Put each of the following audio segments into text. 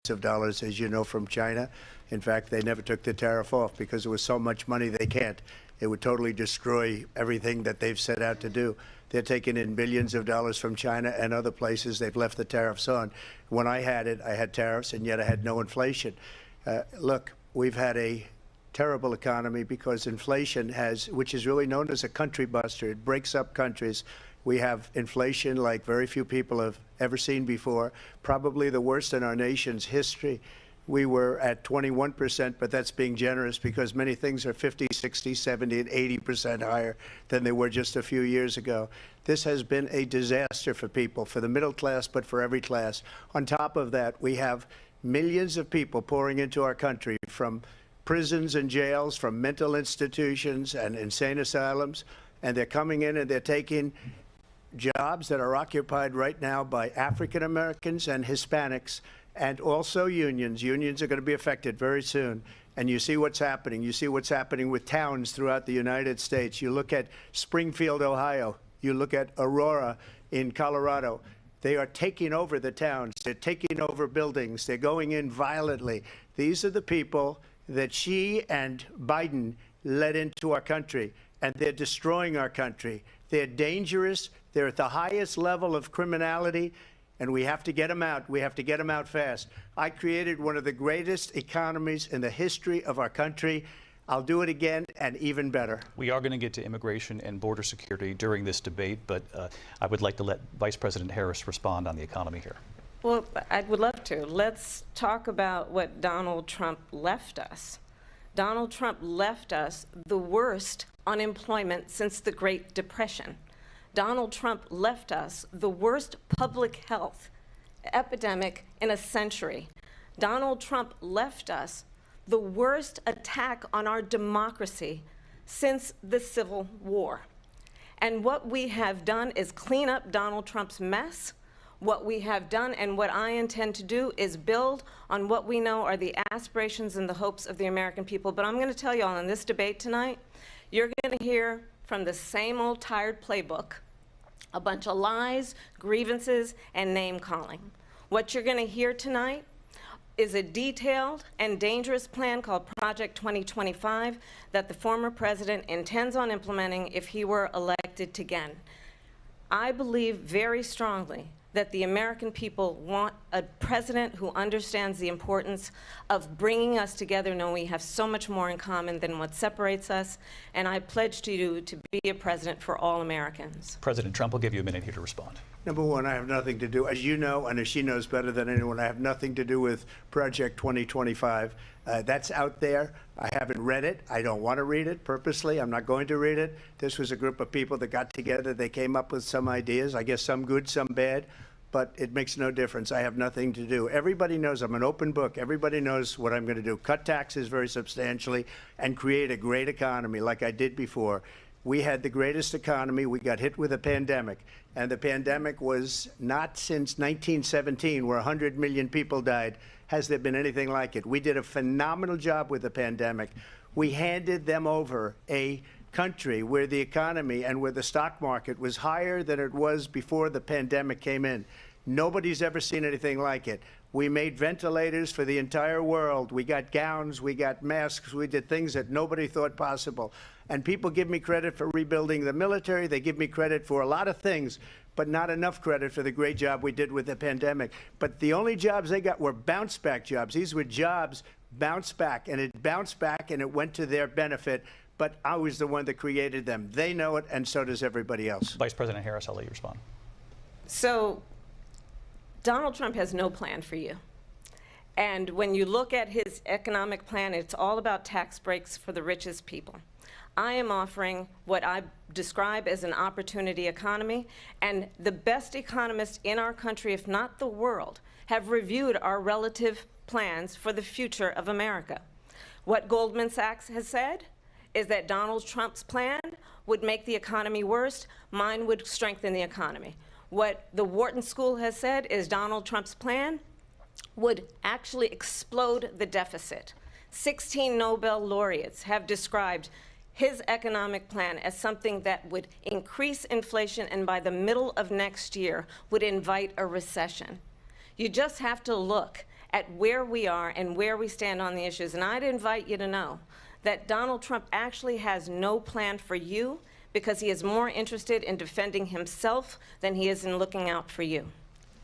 of dollars, as you know, from China. In fact, they never took the tariff off because there was so much money they can't. It would totally destroy everything that they've set out to do. They're taking in billions of dollars from China and other places. They've left the tariffs on. When I had it, I had tariffs, and yet I had no inflation. Look, we've had a terrible economy because inflation which is really known as a country buster. It breaks up countries. We have inflation like very few people have ever seen before, probably the worst in our nation's history. We were at 21%, but that's being generous because many things are 50, 60, 70, and 80% higher than they were just a few years ago. This has been a disaster for people, for the middle class, but for every class. On top of that, we have millions of people pouring into our country from prisons and jails, from mental institutions and insane asylums, and they're coming in and they're taking jobs that are occupied right now by African Americans and Hispanics, and also unions. Unions are going to be affected very soon. And you see what's happening. You see what's happening with towns throughout the United States. You look at Springfield, Ohio. You look at Aurora in Colorado. They are taking over the towns. They're taking over buildings. They're going in violently. These are the people that Xi and Biden led into our country, and they're destroying our country. They're dangerous. They're at the highest level of criminality, and we have to get them out. We have to get them out fast. I created one of the greatest economies in the history of our country. I'll do it again and even better. We are going to get to immigration and border security during this debate, but I would like to let Vice President Harris respond on the economy here. Well, I would love to. Let's talk about what Donald Trump left us. Donald Trump left us the worst unemployment since the Great Depression. Donald Trump left us the worst public health epidemic in a century. Donald Trump left us the worst attack on our democracy since the Civil War. And what we have done is clean up Donald Trump's mess. What we have done and what I intend to do is build on what we know are the aspirations and the hopes of the American people. But I'm going to tell you all in this debate tonight, you're going to hear from the same old tired playbook, a bunch of lies, grievances, and name-calling. What you're going to hear tonight is a detailed and dangerous plan called Project 2025 that the former president intends on implementing if he were elected again. I believe very strongly that the American people want a president who understands the importance of bringing us together, knowing we have so much more in common than what separates us. And I pledge to you to be a president for all Americans. President Trump, will give you a minute here to respond. Number one, I have nothing to do, as you know, and as she knows better than anyone, I have nothing to do with Project 2025. That's out there. I haven't read it. I don't want to read it purposely. I'm not going to read it. This was a group of people that got together. They came up with some ideas, I guess some good, some bad, but it makes no difference. I have nothing to do. Everybody knows I'm an open book. Everybody knows what I'm going to do. Cut taxes very substantially and create a great economy like I did before. We had the greatest economy. We got hit with a pandemic, and the pandemic was not since 1917, where 100 million people died, has there been anything like it. We did a phenomenal job with the pandemic. We handed them over a country where the economy and where the stock market was higher than it was before the pandemic came in. Nobody's ever seen anything like it. We made ventilators for the entire world. We got gowns, we got masks, we did things that nobody thought possible. And people give me credit for rebuilding the military. They give me credit for a lot of things, but not enough credit for the great job we did with the pandemic. But the only jobs they got were bounce back jobs. These were jobs bounce back, and it bounced back and it went to their benefit. But I was the one that created them. They know it, and so does everybody else. Vice President Harris, I'll let you respond. So Donald Trump has no plan for you. And when you look at his economic plan, it's all about tax breaks for the richest people. I am offering what I describe as an opportunity economy, and the best economists in our country, if not the world, have reviewed our relative plans for the future of America. What Goldman Sachs has said is that Donald Trump's plan would make the economy worse, mine would strengthen the economy. What the Wharton School has said is Donald Trump's plan would actually explode the deficit. 16 Nobel laureates have described his economic plan as something that would increase inflation and by the middle of next year would invite a recession. You just have to look at where we are and where we stand on the issues. And I'd invite you to know that Donald Trump actually has no plan for you because he is more interested in defending himself than he is in looking out for you.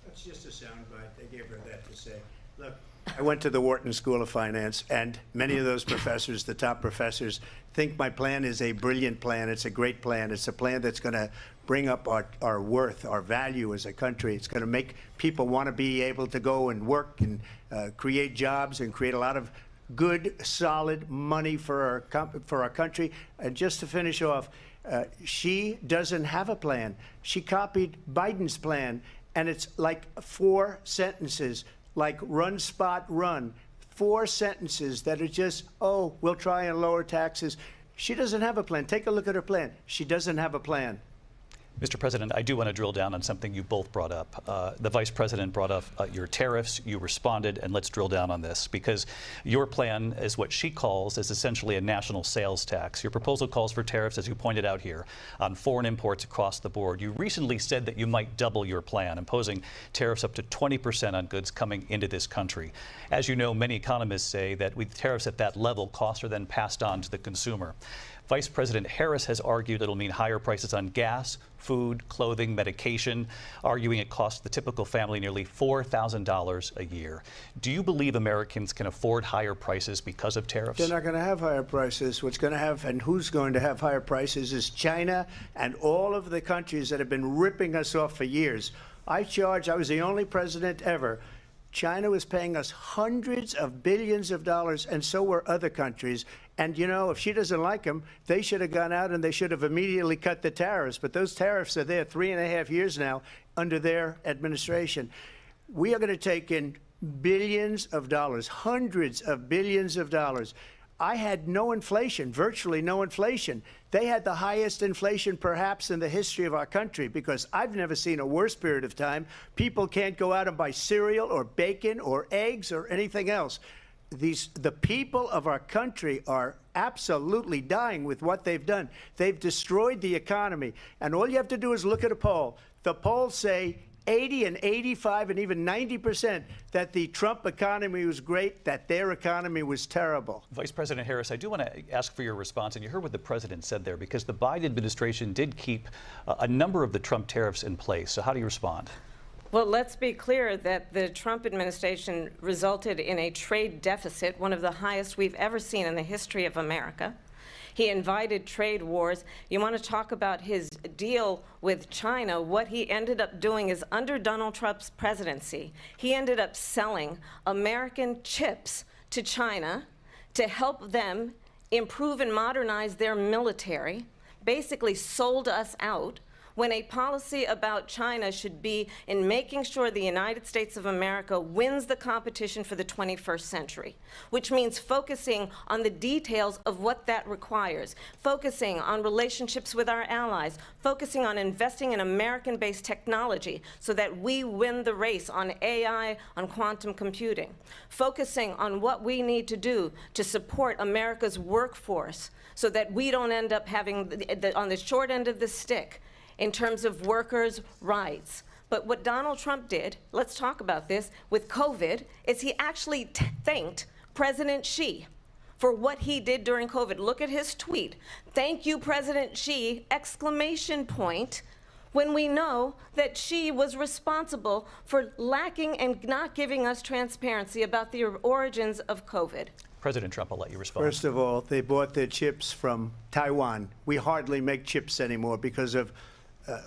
That's just a soundbite. They gave her that to say. Look, I went to the Wharton School of Finance, and many of those professors, the top professors, think my plan is a brilliant plan. It's a great plan. It's a plan that's going to bring up our worth, our value as a country. It's going to make people want to be able to go and work and create jobs and create a lot of good, solid money for our country. And just to finish off, she doesn't have a plan. She copied Biden's plan, and it's like 4 sentences, like run, spot, run. 4 sentences that are just, oh, we'll try and lower taxes. She doesn't have a plan. Take a look at her plan. She doesn't have a plan. Mr. President, I do want to drill down on something you both brought up. The Vice President brought up your tariffs. You responded, and let's drill down on this, because your plan is what she calls is essentially a national sales tax. Your proposal calls for tariffs, as you pointed out here, on foreign imports across the board. You recently said that you might double your plan, imposing tariffs up to 20% on goods coming into this country. As you know, many economists say that with tariffs at that level, costs are then passed on to the consumer. Vice President Harris has argued it'll mean higher prices on gas, food, clothing, medication, arguing it costs the typical family nearly $4,000 a year. Do you believe Americans can afford higher prices because of tariffs? They're not going to have higher prices. What's going to have and who's going to have higher prices is China and all of the countries that have been ripping us off for years. I was the only president ever. China was paying us hundreds of billions of dollars, and so were other countries. And, you know, if she doesn't like them, they should have gone out and they should have immediately cut the tariffs. But those tariffs are there 3.5 years now under their administration. We are going to take in billions of dollars, hundreds of billions of dollars. I had no inflation, virtually no inflation. They had the highest inflation perhaps in the history of our country, because I've never seen a worse period of time. People can't go out and buy cereal or bacon or eggs or anything else. The people of our country are absolutely dying with what they've done. They've destroyed the economy. And all you have to do is look at a poll. The polls say 80 and 85 and even 90% that the Trump economy was great, that their economy was terrible. Vice President Harris, I do want to ask for your response, and you heard what the president said there, because the Biden administration did keep a number of the Trump tariffs in place. So how do you respond? Well, let's be clear that the Trump administration resulted in a trade deficit, one of the highest we've ever seen in the history of America. He invited trade wars. You want to talk about his deal with China? What he ended up doing is, under Donald Trump's presidency, he ended up selling American chips to China to help them improve and modernize their military, basically sold us out, when a policy about China should be in making sure the United States of America wins the competition for the 21st century, which means focusing on the details of what that requires, focusing on relationships with our allies, focusing on investing in American-based technology so that we win the race on AI, on quantum computing, focusing on what we need to do to support America's workforce so that we don't end up having, on the short end of the stick, in terms of workers' rights. But what Donald Trump did, let's talk about this, with COVID, is he actually thanked President Xi for what he did during COVID. Look at his tweet. "Thank you, President Xi," exclamation point, when we know that Xi was responsible for lacking and not giving us transparency about the origins of COVID. President Trump, I'll let you respond. First of all, they bought their chips from Taiwan. We hardly make chips anymore because of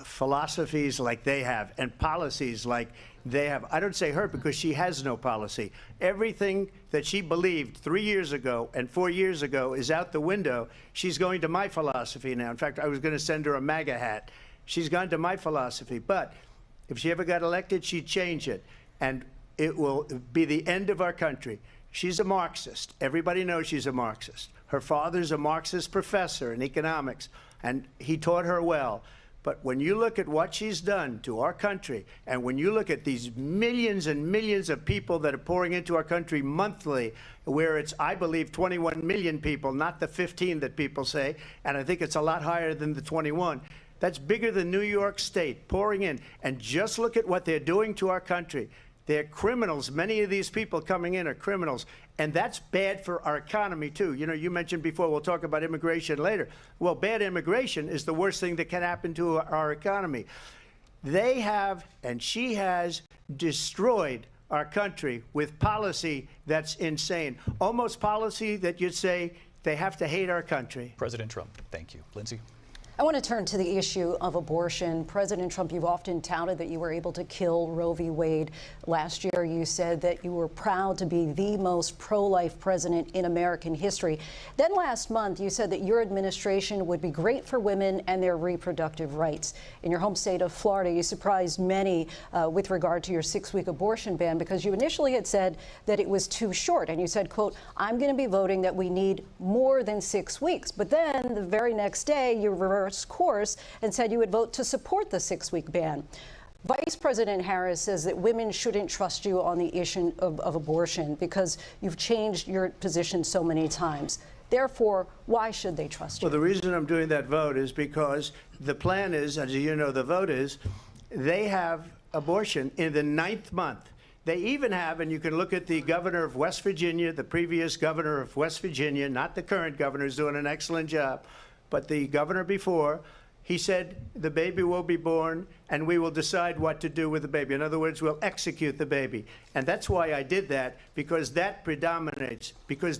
philosophies like they have and policies like they have. I don't say her because she has no policy. Everything that she believed 3 years ago and 4 years ago is out the window. She's going to my philosophy now. In fact, I was going to send her a MAGA hat. She's gone to my philosophy. But if she ever got elected, she'd change it. And it will be the end of our country. She's a Marxist. Everybody knows she's a Marxist. Her father's a Marxist professor in economics, and he taught her well. But when you look at what she's done to our country, and when you look at these millions and millions of people that are pouring into our country monthly, where it's, I believe, 21 million people, not the 15 that people say, and I think it's a lot higher than the 21. That's bigger than New York State pouring in. And just look at what they're doing to our country. They're criminals. Many of these people coming in are criminals. And that's bad for our economy, too. You know, you mentioned before, we'll talk about immigration later. Well, bad immigration is the worst thing that can happen to our economy. They have, and she has, destroyed our country with policy that's insane. Almost policy that you'd say they have to hate our country. President Trump, thank you. Lindsay? I want to turn to the issue of abortion. President Trump, you've often touted that you were able to kill Roe v. Wade. Last year, you said that you were proud to be the most pro-life president in American history. Then last month, you said that your administration would be great for women and their reproductive rights. In your home state of Florida, you surprised many with regard to your 6-week abortion ban, because you initially had said that it was too short. And you said, quote, I'm going to be voting that we need more than 6 weeks. But then the very next day, you reversed course and said you would vote to support the 6-week ban. Vice President Harris says that women shouldn't trust you on the issue of abortion because you've changed your position so many times. Therefore, why should they trust you? Well, the reason I'm doing that vote is because the plan is, as you know, the vote is, they have abortion in the 9th month. They even have, and you can look at the governor of West Virginia, the previous governor of West Virginia, not the current governor, who's doing an excellent job, but the governor before, he said the baby will be born and we will decide what to do with the baby. In other words, we'll execute the baby. And that's why I did that, because that predominates, because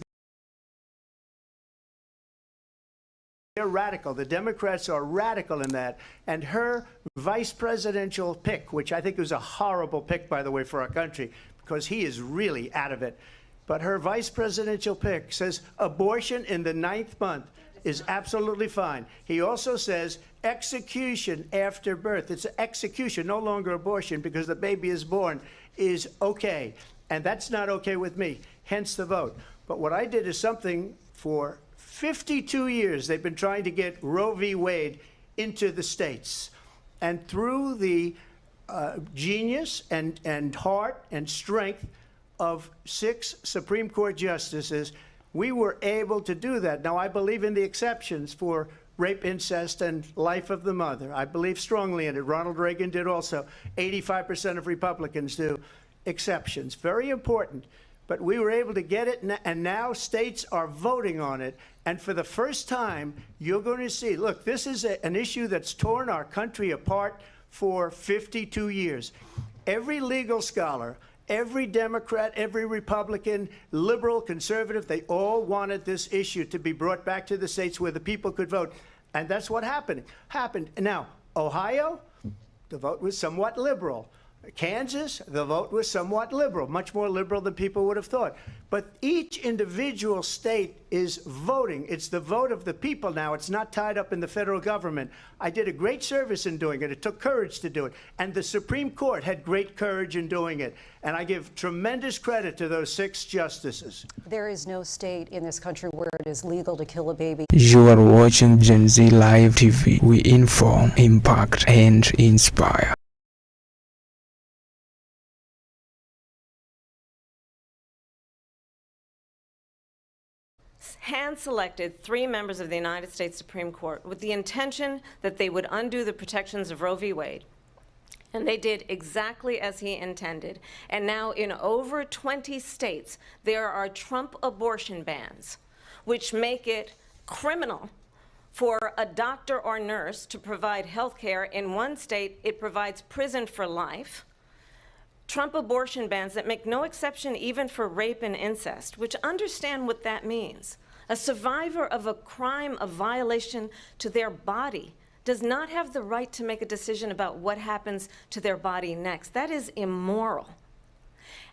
they're radical. The Democrats are radical in that. And her vice presidential pick, which I think was a horrible pick, by the way, for our country, because he is really out of it. But her vice presidential pick says abortion in the 9th month is absolutely fine. He also says execution after birth. It's execution, no longer abortion, because the baby is born, is okay. And that's not okay with me, hence the vote. But what I did is something for 52 years. They've been trying to get Roe v. Wade into the states. And through the genius and heart and strength of 6 Supreme Court justices, we were able to do that. Now, I believe in the exceptions for rape, incest, and life of the mother. I believe strongly in it. Ronald Reagan did also. 85% of Republicans do. Exceptions. Very important. But we were able to get it, and now states are voting on it. And for the first time, you're going to see, look, this is an issue that's torn our country apart for 52 years. Every legal scholar, every Democrat, every Republican, liberal, conservative, they all wanted this issue to be brought back to the states where the people could vote. And that's what happened. Now, Ohio, the vote was somewhat liberal. Kansas, the vote was somewhat liberal, much more liberal than people would have thought. But each individual state is voting. It's the vote of the people now. It's not tied up in the federal government. I did a great service in doing it. It took courage to do it. And the Supreme Court had great courage in doing it. And I give tremendous credit to those 6 justices. There is no state in this country where it is legal to kill a baby. You are watching Gen Z Live TV. We inform, impact, and inspire. Hand-selected 3 members of the United States Supreme Court with the intention that they would undo the protections of Roe v. Wade. And they did exactly as he intended. And now in over 20 states, there are Trump abortion bans, which make it criminal for a doctor or nurse to provide health care. In one state, it provides prison for life. Trump abortion bans that make no exception even for rape and incest, which understand what that means. A survivor of a crime of violation to their body does not have the right to make a decision about what happens to their body next. That is immoral.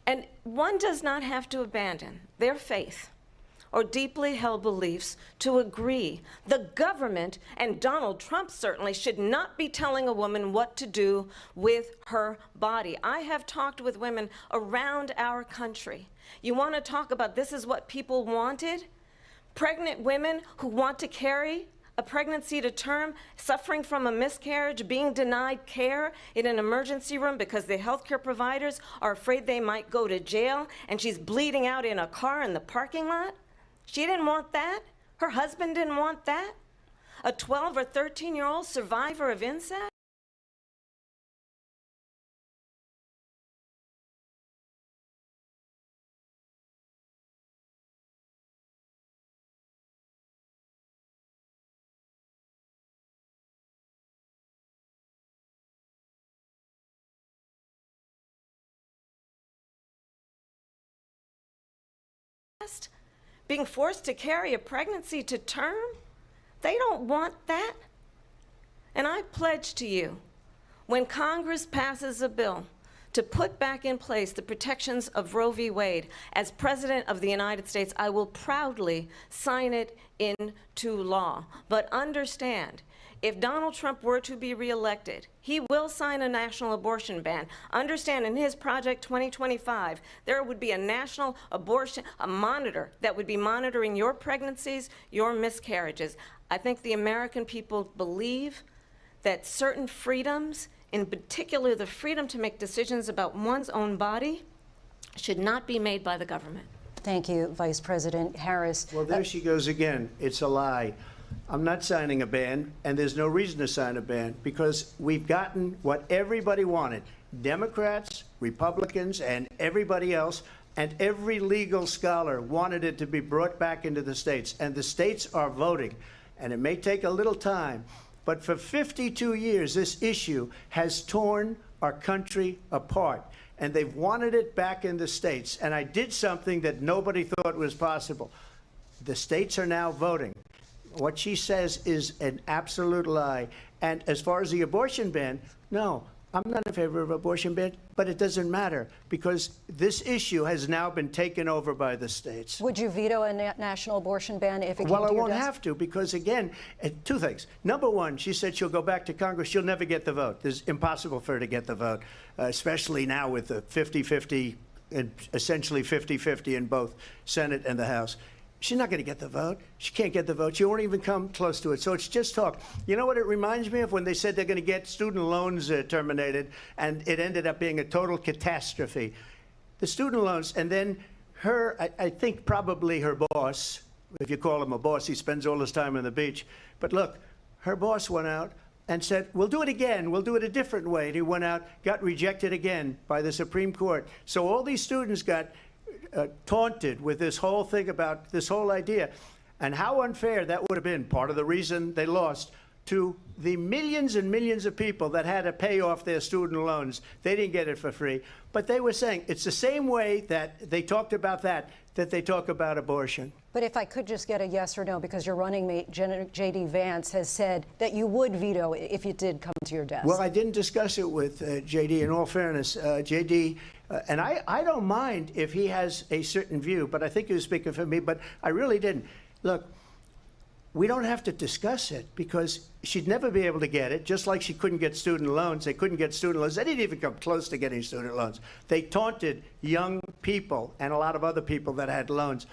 And one does not have to abandon their faith or deeply held beliefs to agree. The government, and Donald Trump certainly, should not be telling a woman what to do with her body. I have talked with women around our country. You want to talk about this is what people wanted? Pregnant women who want to carry a pregnancy to term, suffering from a miscarriage, being denied care in an emergency room because the healthcare providers are afraid they might go to jail, and she's bleeding out in a car in the parking lot. She didn't want that. Her husband didn't want that. A 12 or 13-year-old survivor of incest. breast, being forced to carry a pregnancy to term. They don't want that. And I pledge to you, when Congress passes a bill to put back in place the protections of Roe v. Wade, as President of the United States, I will proudly sign it into law. But understand, if Donald Trump were to be reelected, he will sign a national abortion ban. Understand, in his Project 2025, there would be a national abortion, a monitor that would be monitoring your pregnancies, your miscarriages. I think the American people believe that certain freedoms, in particular the freedom to make decisions about one's own body, should not be made by the government. Thank you, Vice President Harris. Well, there she goes again. It's a lie. I'm not signing a ban, and there's no reason to sign a ban, because we've gotten what everybody wanted. Democrats, Republicans, and everybody else, and every legal scholar wanted it to be brought back into the states. And the states are voting. And it may take a little time, but for 52 years, this issue has torn our country apart. And they've wanted it back in the states. And I did something that nobody thought was possible. The states are now voting. What she says is an absolute lie. And as far as the abortion ban, no, I'm not in favor of abortion ban, but it doesn't matter, because this issue has now been taken over by the states. Would you veto a national abortion ban if it came to your Well, I won't desk? have to, because again, two things. Number one, she said she'll go back to Congress. She'll never get the vote. It's impossible for her to get the vote, especially now with the 50-50, and essentially 50-50 in both Senate and the House. She's not going to get the vote. She can't get the vote. She won't even come close to it. So it's just talk. You know what it reminds me of? When they said they're going to get student loans terminated, and it ended up being a total catastrophe. The student loans, and then her, I think probably her boss, if you call him a boss, he spends all his time on the beach. But look, her boss went out and said, we'll do it again. We'll do it a different way. And he went out, got rejected again by the Supreme Court. So all these students got taunted with this whole thing about this whole idea, and how unfair that would have been. Part of the reason they lost to the millions and millions of people that had to pay off their student loans. They didn't get it for free, but they were saying it's the same way that they talked about that they talk about abortion. But if I could just get a yes or no, because your running mate, J.D. Vance, has said that you would veto it if it did come to your desk. Well, I didn't discuss it with J.D. In all fairness, J.D., and I don't mind if he has a certain view, but I think he was speaking for me, but I really didn't. Look, we don't have to discuss it, because she'd never be able to get it, just like she couldn't get student loans. They couldn't get student loans. They didn't even come close to getting student loans. They taunted young people and a lot of other people that had loans.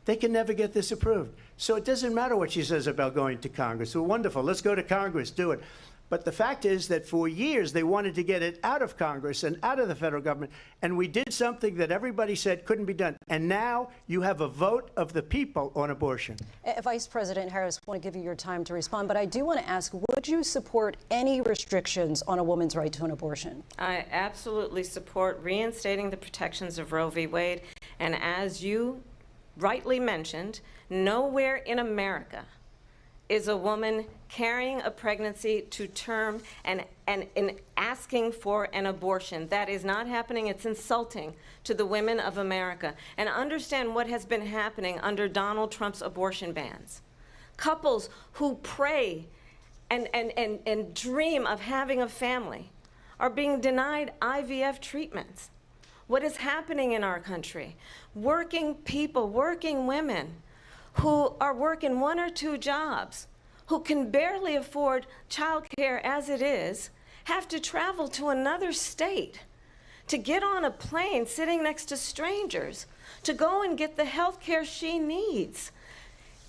They can never get this approved. So it doesn't matter what she says about going to Congress. Well, wonderful. Let's go to Congress, do it. But the fact is that for years they wanted to get it out of Congress and out of the federal government, and we did something that everybody said couldn't be done. And now you have a vote of the people on abortion. Vice President Harris, I want to give you your time to respond, but I do want to ask, would you support any restrictions on a woman's right to an abortion? I absolutely support reinstating the protections of Roe v. Wade. And as you rightly mentioned, nowhere in America is a woman carrying a pregnancy to term and asking for an abortion. That is not happening. It's insulting to the women of America. And understand what has been happening under Donald Trump's abortion bans. Couples who pray and dream of having a family are being denied IVF treatments. What is happening in our country? Working people, working women who are working 1 or 2 jobs, who can barely afford child care as it is, have to travel to another state to get on a plane sitting next to strangers to go and get the health care she needs.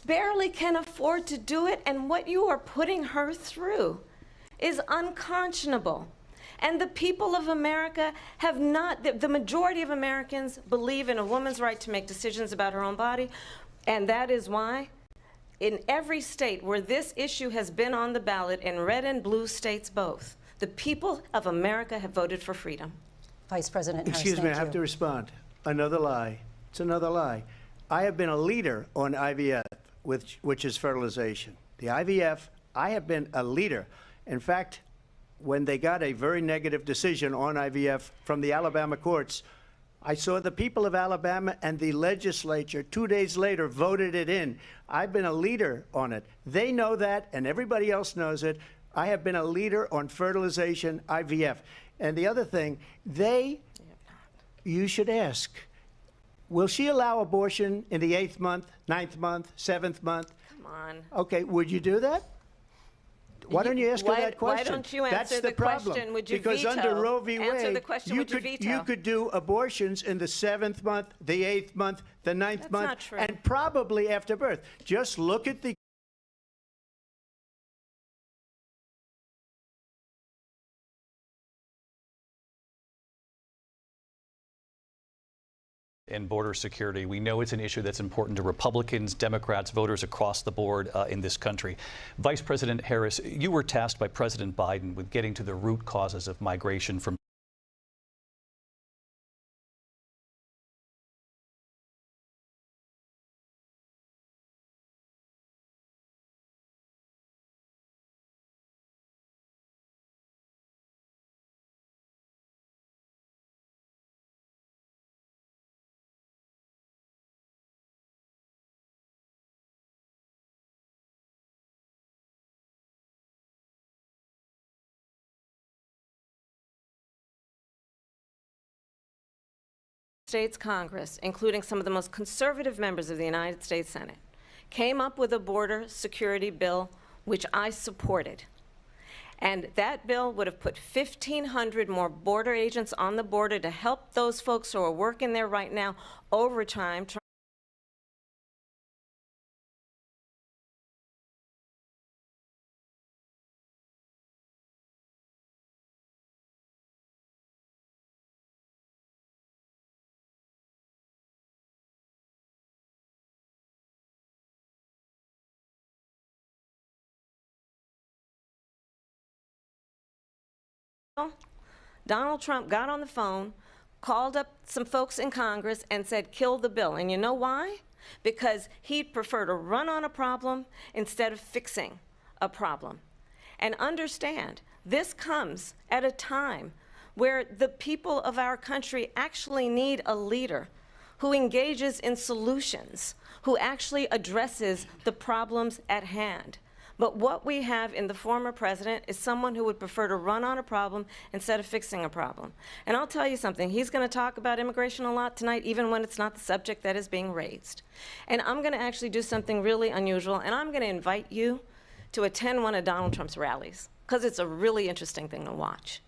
Barely can afford to do it, and what you are putting her through is unconscionable. And the people of America have not, the majority of Americans believe in a woman's right to make decisions about her own body, and that is why in every state where this issue has been on the ballot, in red and blue states both, the people of America have voted for freedom. Vice President Harris, Excuse me, I have to respond. Another lie. It's another lie. I have been a leader on IVF, which is fertilization. The IVF, I have been a leader. In fact, when they got a very negative decision on IVF from the Alabama courts, I saw the people of Alabama and the legislature 2 days later voted it in. I've been a leader on it. They know that, and everybody else knows it. I have been a leader on fertilization, IVF. And the other thing, you should ask, will she allow abortion in the 8th month, 9th month, 7th month? Come on. Okay, would you do that? Why don't you ask her that question? Why don't you answer That's the problem. question? Would you because veto? Under Roe v. Wade, Answer the question, would you veto? you could do abortions in the 7th month, the 8th month, the 9th That's month, not true. and probably after birth. Just look at the and border security. We know it's an issue that's important to Republicans, Democrats, voters across the board in this country. Vice President Harris, you were tasked by President Biden with getting to the root causes of migration from States Congress, including some of the most conservative members of the United States Senate, came up with a border security bill, which I supported. And that bill would have put 1,500 more border agents on the border to help those folks who are working there right now overtime. Donald Trump got on the phone, called up some folks in Congress and said, kill the bill. And you know why? Because he'd prefer to run on a problem instead of fixing a problem. And understand, this comes at a time where the people of our country actually need a leader who engages in solutions, who actually addresses the problems at hand. But what we have in the former president is someone who would prefer to run on a problem instead of fixing a problem. And I'll tell you something, he's going to talk about immigration a lot tonight, even when it's not the subject that is being raised. And I'm going to actually do something really unusual, and I'm going to invite you to attend one of Donald Trump's rallies, because it's a really interesting thing to watch.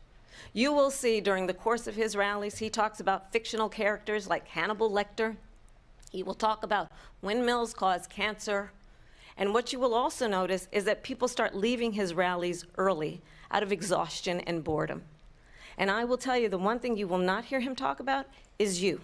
You will see during the course of his rallies, he talks about fictional characters like Hannibal Lecter. He will talk about windmills cause cancer. And what you will also notice is that people start leaving his rallies early out of exhaustion and boredom. And I will tell you, the one thing you will not hear him talk about is you.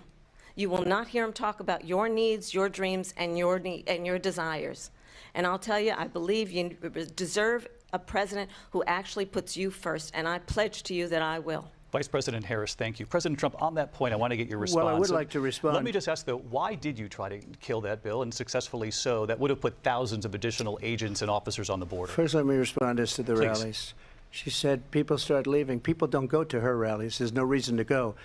You will not hear him talk about your needs, your dreams, and your desires. And I'll tell you, I believe you deserve a president who actually puts you first, and I pledge to you that I will. Vice President Harris, thank you. President Trump, on that point, I want to get your response. Well, I would like to respond. Let me just ask, though, why did you try to kill that bill, and successfully so, that would have put thousands of additional agents and officers on the border? First, let me respond as to the Please. rallies. She said people start leaving. People don't go to her rallies. There's no reason to go.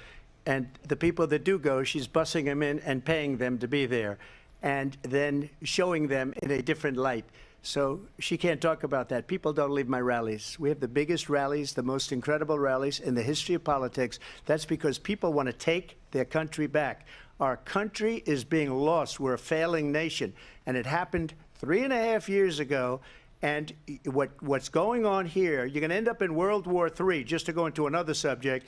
And the people that do go, she's bussing them in and paying them to be there, and then showing them in a different light. So she can't talk about that. People don't leave my rallies. We have the biggest rallies, the most incredible rallies in the history of politics. That's because people want to take their country back. Our country is being lost. We're a failing nation. And it happened 3.5 years ago. And what's going on here, you're going to end up in World War III, just to go into another subject.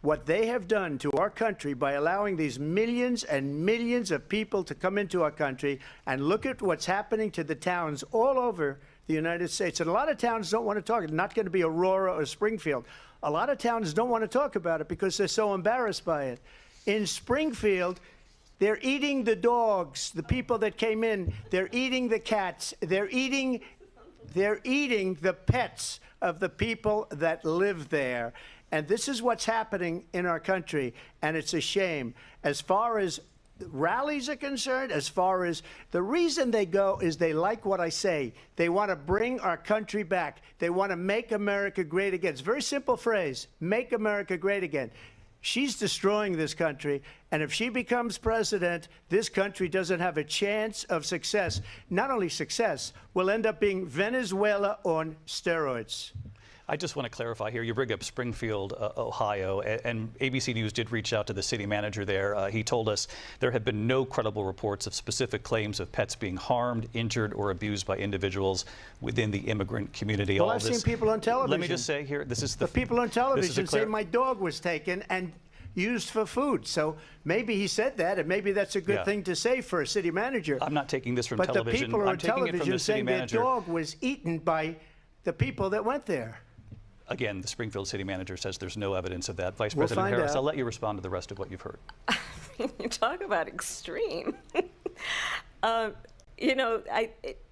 What they have done to our country by allowing these millions and millions of people to come into our country, and look at what's happening to the towns all over the United States. And a lot of towns don't want to talk. It's not going to be Aurora or Springfield. A lot of towns don't want to talk about it because they're so embarrassed by it. In Springfield, they're eating the dogs, the people that came in. They're eating the cats. They're eating the pets of the people that live there. And this is what's happening in our country, and it's a shame. As far as rallies are concerned, as far as the reason they go is they like what I say. They want to bring our country back. They want to make America great again. It's a very simple phrase, make America great again. She's destroying this country, and if she becomes president, this country doesn't have a chance of success. Not only success, we'll end up being Venezuela on steroids. I just want to clarify here. You bring up Springfield, Ohio, and ABC News did reach out to the city manager there. He told us there have been no credible reports of specific claims of pets being harmed, injured, or abused by individuals within the immigrant community. Well, I've seen people on television. Let me just say here, this is the people on television say my dog was taken and used for food. So maybe he said that, and maybe that's a good thing to say for a city manager. I'm not taking this from but television. But the people I'm on taking television it from the city saying manager. their dog was eaten by the people that went there. Again, the Springfield city manager says there's no evidence of that. Vice We'll President find Harris, out. I'll let you respond to the rest of what you've heard. You talk about extreme. You know,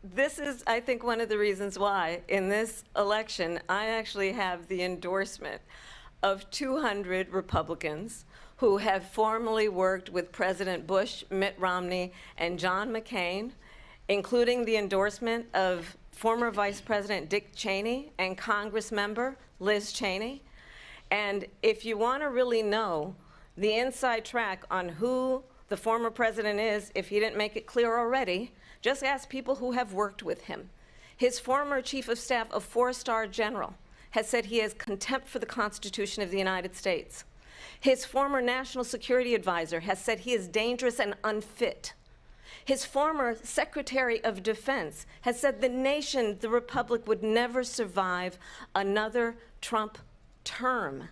this is, I think, one of the reasons why in this election I actually have the endorsement of 200 Republicans who have formerly worked with President Bush, Mitt Romney, and John McCain, including the endorsement of former Vice President Dick Cheney and Congress member Liz Cheney. And if you want to really know the inside track on who the former president is, if he didn't make it clear already, just ask people who have worked with him. His former chief of staff, a 4-star general, has said he has contempt for the Constitution of the United States. His former national security advisor has said he is dangerous and unfit. His former Secretary of Defense has said the nation, the republic, would never survive another Trump term.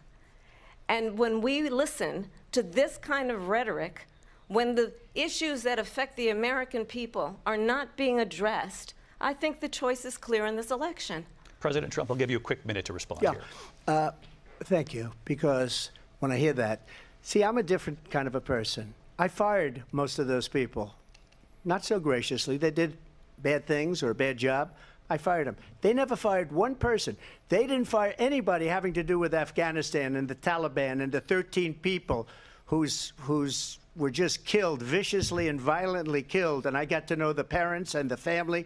And when we listen to this kind of rhetoric, when the issues that affect the American people are not being addressed, I think the choice is clear in this election. President Trump, I'll give you a quick minute to respond here. Thank you, because when I hear that, see, I'm a different kind of a person. I fired most of those people. Not so graciously. They did bad things or a bad job. I fired them. They never fired one person. They didn't fire anybody having to do with Afghanistan and the Taliban and the 13 people whose were just killed, viciously and violently killed. And I got to know the parents and the family.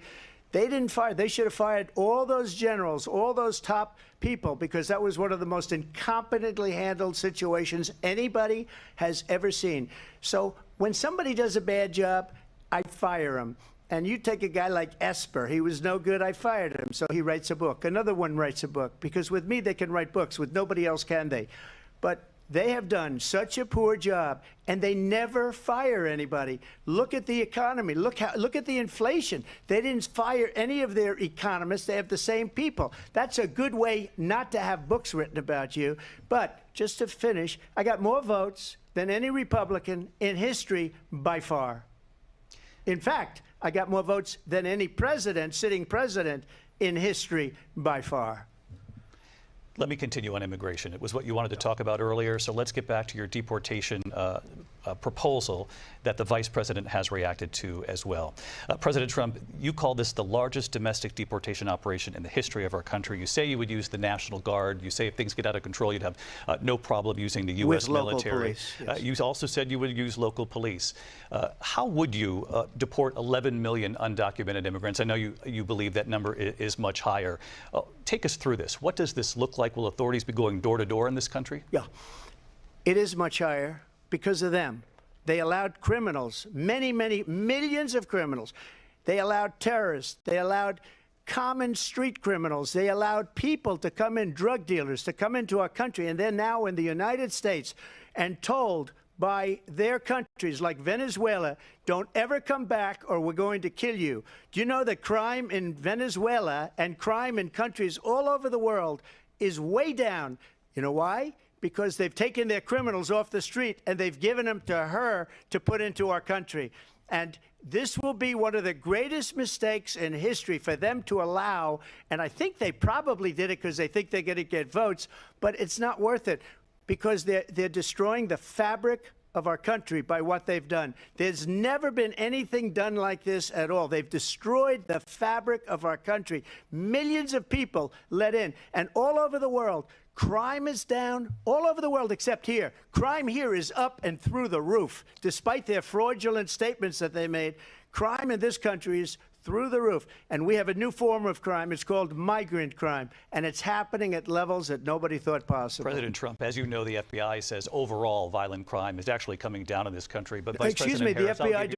They didn't fire. They should have fired all those generals, all those top people, because that was one of the most incompetently handled situations anybody has ever seen. So when somebody does a bad job, I fire him. And you take a guy like Esper. He was no good. I fired him. So he writes a book. Another one writes a book. Because with me, they can write books. With nobody else can they. But they have done such a poor job, and they never fire anybody. Look at the economy. Look at the inflation. They didn't fire any of their economists. They have the same people. That's a good way not to have books written about you. But just to finish, I got more votes than any Republican in history by far. In fact, I got more votes than any president, sitting president, in history by far. Let me continue on immigration. It was what you wanted to talk about earlier, so let's get back to your deportation proposal that the vice president has reacted to as well. President Trump, you call this the largest domestic deportation operation in the history of our country. You say you would use the National Guard. You say if things get out of control, you'd have no problem using the U.S. military. Police, yes. You also said you would use local police. How would you deport 11 million undocumented immigrants? I know you believe that number is much higher. Take us through this. What does this look like? Will authorities be going door to door in this country? Yeah, it is much higher because of them. They allowed criminals, many, many millions of criminals. They allowed terrorists. They allowed common street criminals. They allowed people to come in, drug dealers, to come into our country. And they're now in the United States and told by their countries like Venezuela, don't ever come back or we're going to kill you. Do you know that crime in Venezuela and crime in countries all over the world is way down? You know why? Because they've taken their criminals off the street and they've given them to her to put into our country. And this will be one of the greatest mistakes in history for them to allow. And I think they probably did it because they think they're going to get votes, but it's not worth it because they're destroying the fabric of our country by what they've done. There's never been anything done like this at all. They've destroyed the fabric of our country. Millions of people let in, and all over the world, crime is down all over the world except here. Crime here is up and through the roof. Despite their fraudulent statements that they made, crime in this country is through the roof. And we have a new form of crime. It's called migrant crime, and it's happening at levels that nobody thought possible. President Trump, as you know, the FBI says overall violent crime is actually coming down in this country. But Vice Excuse President me, Harris, the I'll FBI give you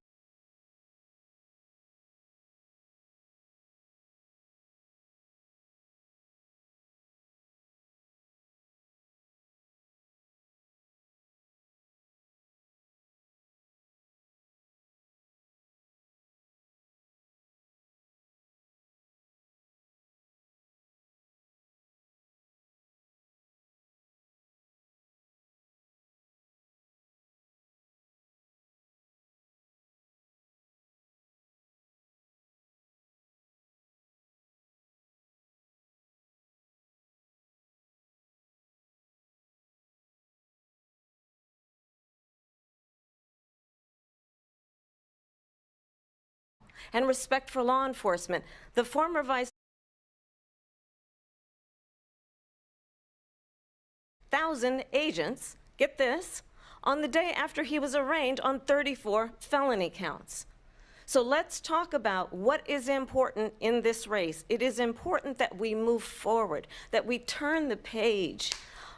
and respect for law enforcement. The former vice thousand agents, get this, on the day after he was arraigned on 34 felony counts. So let's talk about what is important in this race. It is important that we move forward, that we turn the page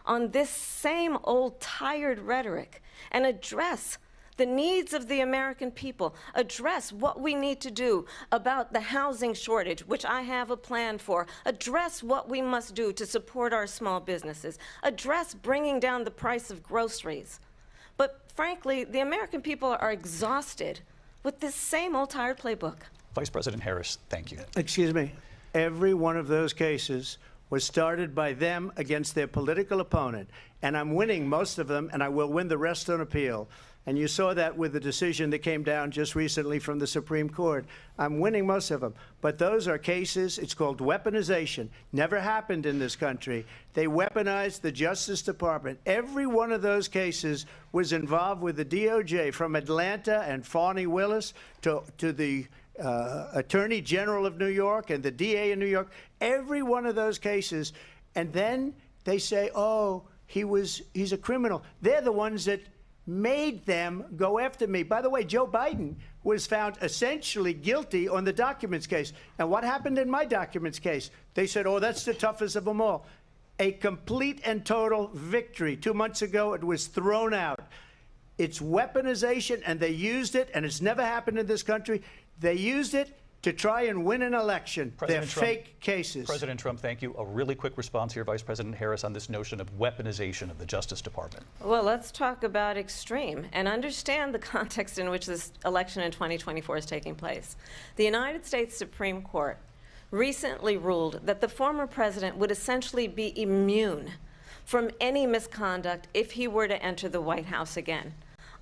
on this same old tired rhetoric and address the needs of the American people, address what we need to do about the housing shortage, which I have a plan for, address what we must do to support our small businesses, address bringing down the price of groceries. But frankly, the American people are exhausted with this same old tired playbook. Vice President Harris, thank you. Excuse me. Every one of those cases was started by them against their political opponent. And I'm winning most of them, and I will win the rest on appeal. And you saw that with the decision that came down just recently from the Supreme Court. I'm winning most of them. But those are cases, it's called weaponization. Never happened in this country. They weaponized the Justice Department. Every one of those cases was involved with the DOJ, from Atlanta and Fani Willis to the Attorney General of New York and the DA in New York. Every one of those cases. And then they say, oh, he's a criminal. They're the ones that made them go after me. By the way, Joe Biden was found essentially guilty on the documents case. And what happened in my documents case? They said, oh, that's the toughest of them all. A complete and total victory. 2 months ago, it was thrown out. It's weaponization, and they used it, and it's never happened in this country. They used it to try and win an election. They're fake cases. President Trump, thank you. A really quick response here, Vice President Harris, on this notion of weaponization of the Justice Department. Well, let's talk about extreme and understand the context in which this election in 2024 is taking place. The United States Supreme Court recently ruled that the former president would essentially be immune from any misconduct if he were to enter the White House again.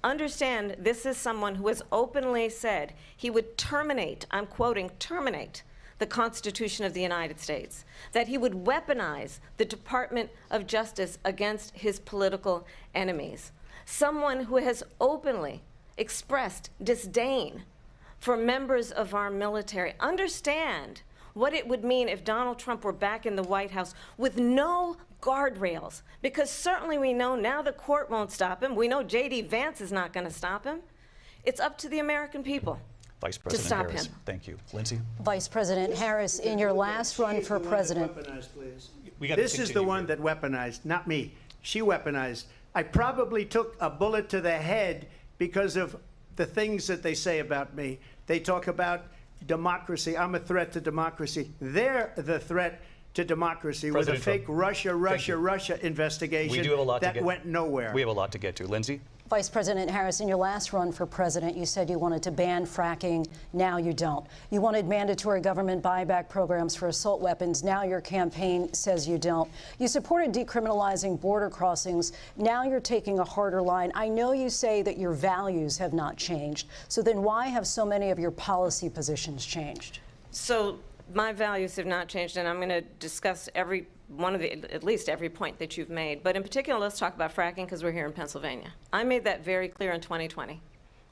Understand, this is someone who has openly said he would terminate, I'm quoting, terminate the Constitution of the United States, that he would weaponize the Department of Justice against his political enemies. Someone who has openly expressed disdain for members of our military. Understand what it would mean if Donald Trump were back in the White House with no guardrails, because certainly we know now the court won't stop him. We know J.D. Vance is not going to stop him. It's up to the American people Vice President to stop Harris, him. thank you. Lindsay? Vice President Harris, in your last run for president. This is the one that weaponized, not me. She weaponized. I probably took a bullet to the head because of the things that they say about me. They talk about democracy. I'm a threat to democracy. They're the threat to democracy with a fake Russia investigation we do have a lot that went nowhere. We have a lot to get to. Lindsay? Vice President Harris, in your last run for president, you said you wanted to ban fracking. Now you don't. You wanted mandatory government buyback programs for assault weapons. Now your campaign says you don't. You supported decriminalizing border crossings. Now you're taking a harder line. I know you say that your values have not changed. So then why have so many of your policy positions changed? So my values have not changed, and I'm going to discuss at least every point that you've made. But in particular, let's talk about fracking, because we're here in Pennsylvania. I made that very clear in 2020.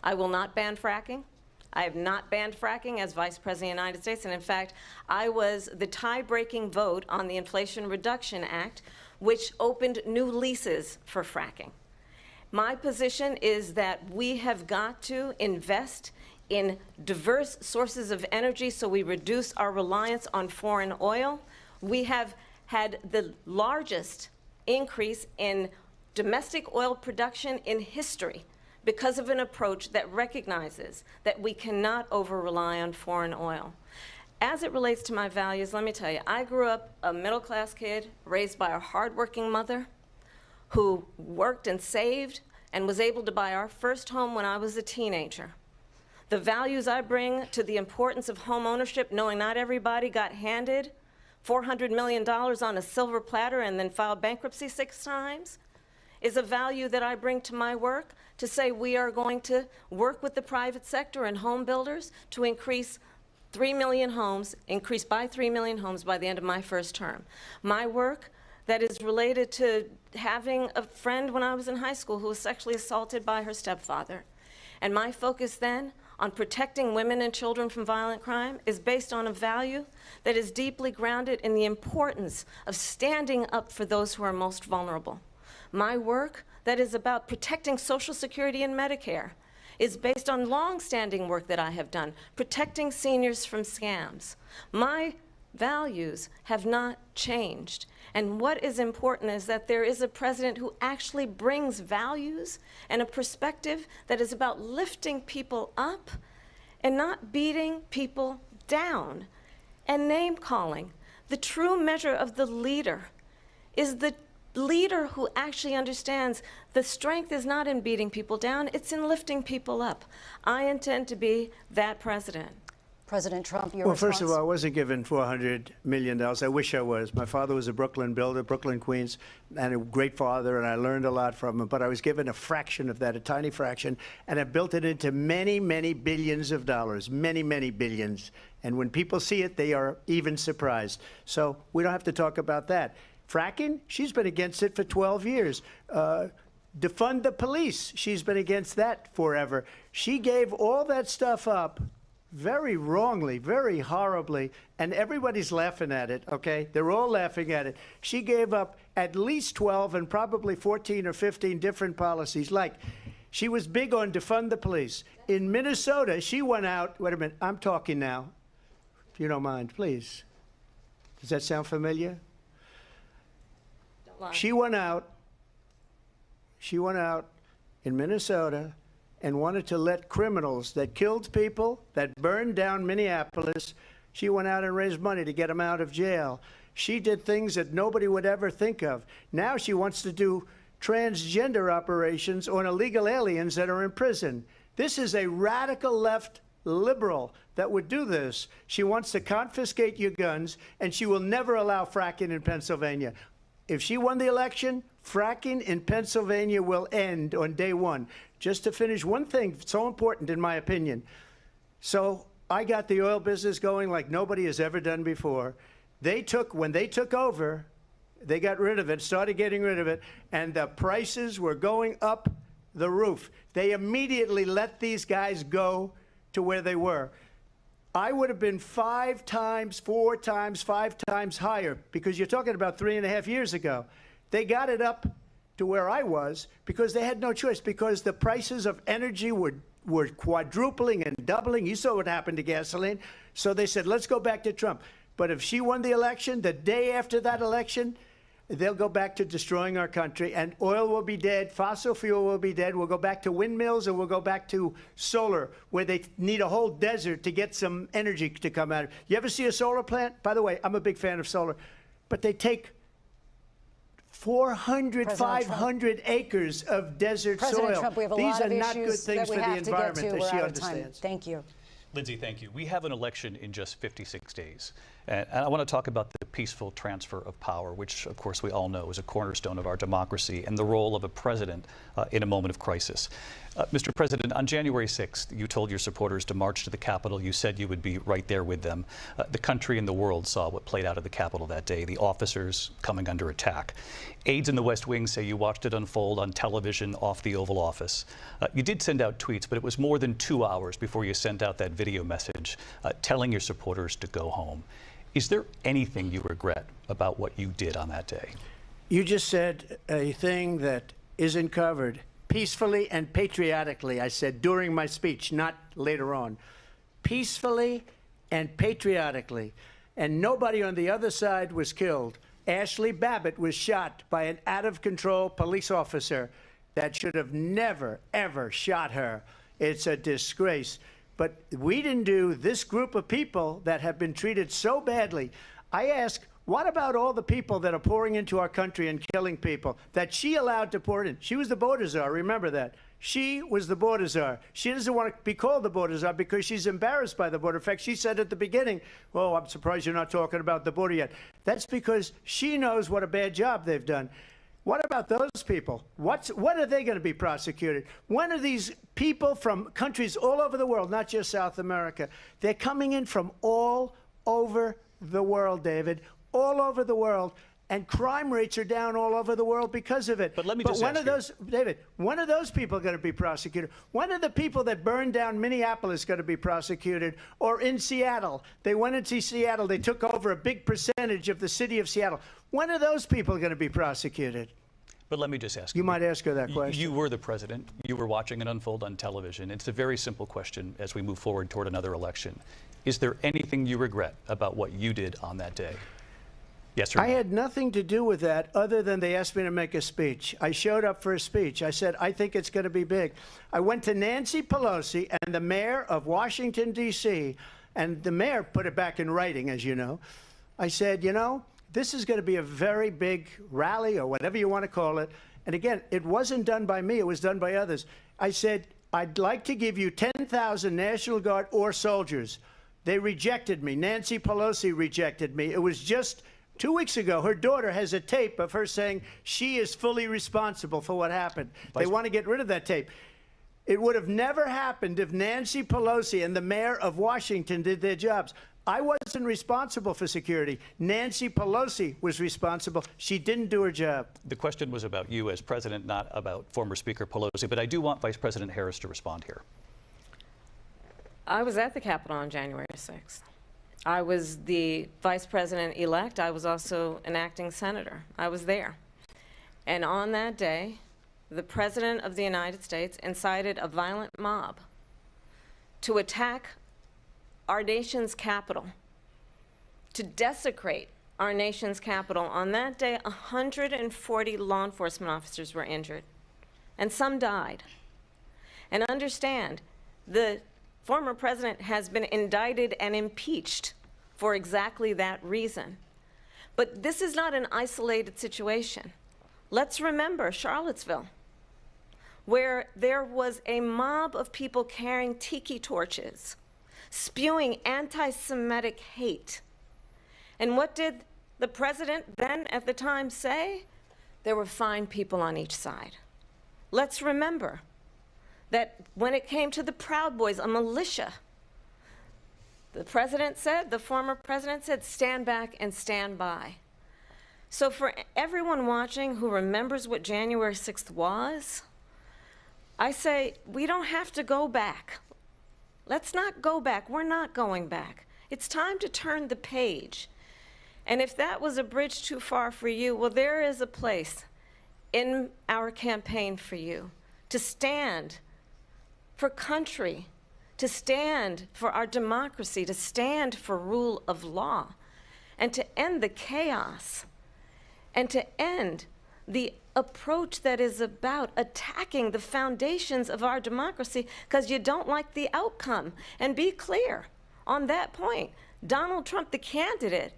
I will not ban fracking. I have not banned fracking as Vice President of the United States. And in fact, I was the tie-breaking vote on the Inflation Reduction Act, which opened new leases for fracking. My position is that we have got to invest in diverse sources of energy so we reduce our reliance on foreign oil. We have had the largest increase in domestic oil production in history because of an approach that recognizes that we cannot over-rely on foreign oil. As it relates to my values, let me tell you, I grew up a middle-class kid raised by a hardworking mother who worked and saved and was able to buy our first home when I was a teenager. The values I bring to the importance of home ownership, knowing not everybody got handed $400 million on a silver platter and then filed bankruptcy 6 times, is a value that I bring to my work to say we are going to work with the private sector and home builders to increase 3 million homes, increase by 3 million homes by the end of my first term. My work that is related to having a friend when I was in high school who was sexually assaulted by her stepfather. And my focus then on protecting women and children from violent crime is based on a value that is deeply grounded in the importance of standing up for those who are most vulnerable. My work that is about protecting Social Security and Medicare is based on long-standing work that I have done, protecting seniors from scams. My values have not changed. And what is important is that there is a president who actually brings values and a perspective that is about lifting people up and not beating people down and name-calling. The true measure of the leader is the leader who actually understands the strength is not in beating people down, it's in lifting people up. I intend to be that president. President Trump, your Well, response? first of all, I wasn't given $400 million. I wish I was. My father was a Brooklyn builder, Brooklyn, Queens, and a great father, and I learned a lot from him. But I was given a fraction of that, a tiny fraction, and I built it into many, many billions of dollars, many, many billions. And when people see it, they are even surprised. So we don't have to talk about that. Fracking, she's been against it for 12 years. Defund the police, she's been against that forever. She gave all that stuff up very wrongly, very horribly, and everybody's laughing at it, okay? They're all laughing at it. She gave up at least 12 and probably 14 or 15 different policies. Like, she was big on defund the police. In Minnesota, she went out, wait a minute, I'm talking now, if you don't mind, please. Does that sound familiar? She went out in Minnesota and wanted to let criminals that killed people, that burned down Minneapolis, she went out and raised money to get them out of jail. She did things that nobody would ever think of. Now she wants to do transgender operations on illegal aliens that are in prison. This is a radical left liberal that would do this. She wants to confiscate your guns, and she will never allow fracking in Pennsylvania. If she won the election, fracking in Pennsylvania will end on day one. Just to finish, one thing so important in my opinion. So I got the oil business going like nobody has ever done before. When they took over, they got rid of it, started getting rid of it, and the prices were going up the roof. They immediately let these guys go to where they were. I would have been 5 times, 4 times, 5 times higher, because you're talking about 3.5 years ago. They got it up to where I was because they had no choice, because the prices of energy were quadrupling and doubling. You saw what happened to gasoline. So they said, let's go back to Trump. But if she won the election, the day after that election, they'll go back to destroying our country, and oil will be dead, fossil fuel will be dead, we'll go back to windmills, and we'll go back to solar, where they need a whole desert to get some energy to come out of it. You ever see a solar plant? By the way, I'm a big fan of solar, but they take 400, 500 acres of desert soil. Trump, we have a These lot are of not good issues things that for we the have to get to. environment, as she We're out of time. understands. Thank you. Lindsay, thank you. We have an election in just 56 days. And I want to talk about the peaceful transfer of power, which, of course, we all know is a cornerstone of our democracy, and the role of a president in a moment of crisis. Mr. President, on January 6th, you told your supporters to march to the Capitol. You said you would be right there with them. The country and the world saw what played out at the Capitol that day, the officers coming under attack. Aides in the West Wing say you watched it unfold on television off the Oval Office. You did send out tweets, but it was more than 2 hours before you sent out that video message telling your supporters to go home. Is there anything you regret about what you did on that day? You just said a thing that isn't covered peacefully and patriotically. I said during my speech, not later on. Peacefully and patriotically. And nobody on the other side was killed. Ashley Babbitt was shot by an out-of-control police officer that should have never, ever shot her. It's a disgrace. But we didn't do this group of people that have been treated so badly. I ask, what about all the people that are pouring into our country and killing people that she allowed to pour in? She was the border czar, remember that. She was the border czar. She doesn't want to be called the border czar because she's embarrassed by the border. In fact, she said at the beginning, well, I'm surprised you're not talking about the border yet. That's because she knows what a bad job they've done. What about those people? What are they going to be prosecuted? When are these people from countries all over the world, not just South America, they're coming in from all over the world, David, all over the world, and crime rates are down all over the world because of it. But let me just when ask are those, David, when are those people going to be prosecuted? When are the people that burned down Minneapolis going to be prosecuted? Or in Seattle, they went into Seattle, they took over a big percentage of the city of Seattle. When are those people going to be prosecuted? But let me just ask you. You might ask her that question. You were the president. You were watching it unfold on television. It's a very simple question as we move forward toward another election. Is there anything you regret about what you did on that day? Yes or no? I had nothing to do with that other than they asked me to make a speech. I showed up for a speech. I said, I think it's going to be big. I went to Nancy Pelosi and the mayor of Washington, D.C., and the mayor put it back in writing, as you know. I said, you know, this is going to be a very big rally or whatever you want to call it. And again, it wasn't done by me. It was done by others. I said, I'd like to give you 10,000 National Guard or soldiers. They rejected me. Nancy Pelosi rejected me. It was just 2 weeks ago. Her daughter has a tape of her saying she is fully responsible for what happened. They want to get rid of that tape. It would have never happened if Nancy Pelosi and the mayor of Washington did their jobs. I wasn't responsible for security. Nancy Pelosi was responsible. She didn't do her job. The question was about you as president, not about former Speaker Pelosi, but I do want Vice President Harris to respond here. I was at the Capitol on January 6th. I was the vice president-elect. I was also an acting senator. I was there. And on that day, the President of the United States incited a violent mob to attack our nation's capital, to desecrate our nation's capital. On that day, 140 law enforcement officers were injured, and some died. And understand, the former president has been indicted and impeached for exactly that reason. But this is not an isolated situation. Let's remember Charlottesville, where there was a mob of people carrying tiki torches, spewing anti-Semitic hate. And what did the president then at the time say? There were fine people on each side. Let's remember that when it came to the Proud Boys, a militia, the president said, the former president said, stand back and stand by. So for everyone watching who remembers what January 6th was, I say we don't have to go back. Let's not go back. We're not going back. It's time to turn the page. And if that was a bridge too far for you, well, there is a place in our campaign for you to stand for country, to stand for our democracy, to stand for rule of law, and to end the chaos, and to end the approach that is about attacking the foundations of our democracy because you don't like the outcome. And be clear on that point. Donald Trump, the candidate,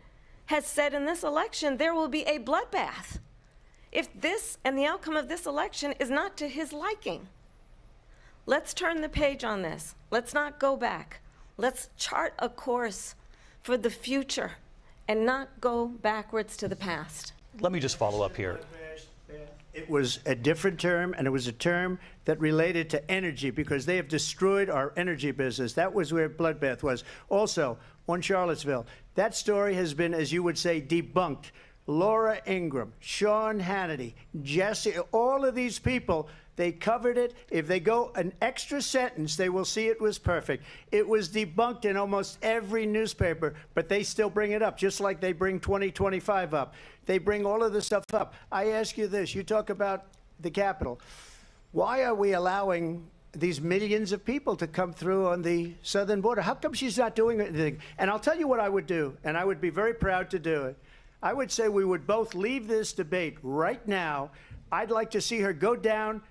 has said in this election there will be a bloodbath if this and the outcome of this election is not to his liking. Let's turn the page on this. Let's not go back. Let's chart a course for the future and not go backwards to the past. Let me just follow up here. It was a different term, and it was a term that related to energy because they have destroyed our energy business. That was where bloodbath was. Also, on Charlottesville, that story has been, as you would say, debunked. Laura Ingraham, Sean Hannity, Jesse, all of these people, they covered it. If they go an extra sentence, they will see it was perfect. It was debunked in almost every newspaper, but they still bring it up, just like they bring 2025 up. They bring all of this stuff up. I ask you this. You talk about the Capitol. why are we allowing these millions of people to come through on the southern border? How come she's not doing anything? And I'll tell you what I would do, and I would be very proud to do it. I would say we would both leave this debate right now. I'd like to see her go down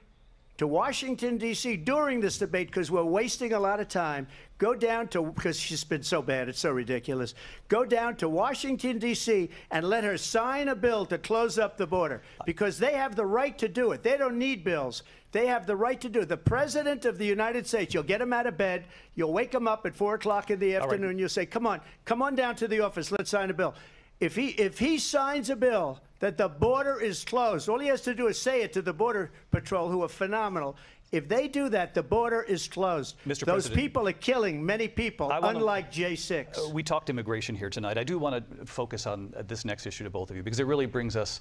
to Washington, D.C. during this debate, because we're wasting a lot of time. Go down to, because she's been so bad, it's so ridiculous. Go down to Washington, D.C. and let her sign a bill to close up the border, because they have the right to do it. They don't need bills. They have the right to do it. The President of the United States, you'll get him out of bed, you'll wake him up at 4 o'clock in the afternoon, you'll say, come on down to the office, let's sign a bill. If he signs a bill that the border is closed, all he has to do is say it to the Border Patrol, who are phenomenal. If they do that, the border is closed. Mr. Those President, people are killing many people, unlike J6. We talked immigration here tonight. I do want to focus on this next issue to both of you, because it really brings us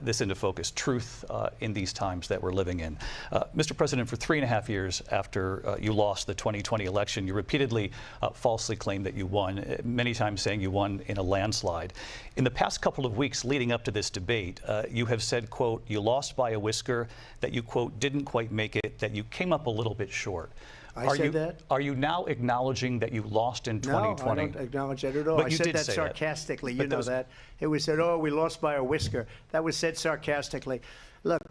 this into focus, truth in these times that we're living in. Mr. President, for 3.5 years after you lost the 2020 election, you repeatedly falsely claimed that you won, many times saying you won in a landslide. In the past couple of weeks leading up to this debate, you have said, quote, you lost by a whisker, that you, quote, didn't quite make it, that you came up a little bit short. I said that? Are you now acknowledging that you lost in 2020? No, I don't acknowledge that at all. But I you said did that say sarcastically. That. You know that. It was said, oh, we lost by a whisker. That was said sarcastically. Look,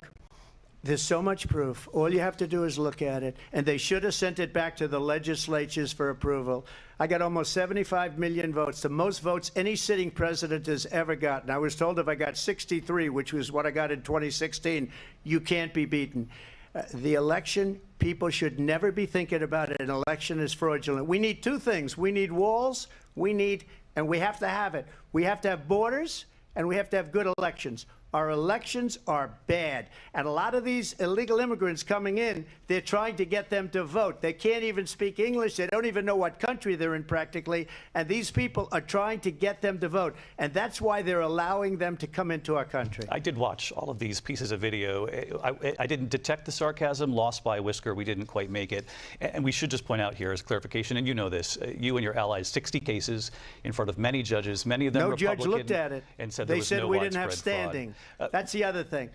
there's so much proof. All you have to do is look at it. And they should have sent it back to the legislatures for approval. I got almost 75 million votes, the most votes any sitting president has ever gotten. I was told if I got 63, which was what I got in 2016, you can't be beaten. The election, people should never be thinking about it. An election is fraudulent. We need two things. We need walls, and we have to have it. We have to have borders, and we have to have good elections. Our elections are bad. And a lot of these illegal immigrants coming in, they're trying to get them to vote. They can't even speak English. They don't even know what country they're in practically. And these people are trying to get them to vote. And that's why they're allowing them to come into our country. I did watch all of these pieces of video. I didn't detect the sarcasm, lost by a whisker. We didn't quite make it. And we should just point out here as clarification, and you know this, you and your allies, 60 cases in front of many judges, many of them Republican. No judge looked at it. And said they said we didn't have standing. That's the other thing.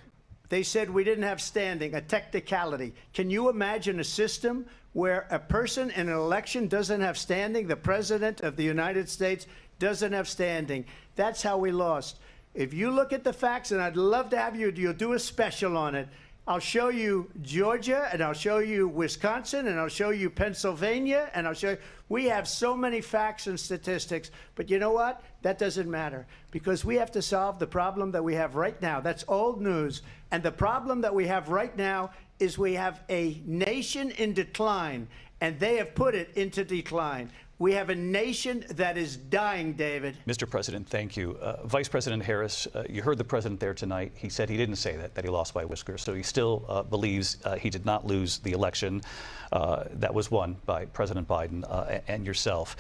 They said we didn't have standing, a technicality. Can you imagine a system where a person in an election doesn't have standing? The President of the United States doesn't have standing. That's how we lost. If you look at the facts, and I'd love to have you'll do a special on it. I'll show you Georgia, and I'll show you Wisconsin, and I'll show you Pennsylvania, and I'll show you. We have so many facts and statistics, but you know what? That doesn't matter, because we have to solve the problem that we have right now. That's old news. And the problem that we have right now is we have a nation in decline, and they have put it into decline. We have a nation that is dying, David. Mr. President, thank you. Vice President Harris, you heard the president there tonight. He said he didn't say that he lost by a whisker. So he still believes he did not lose the election that was won by President Biden and yourself.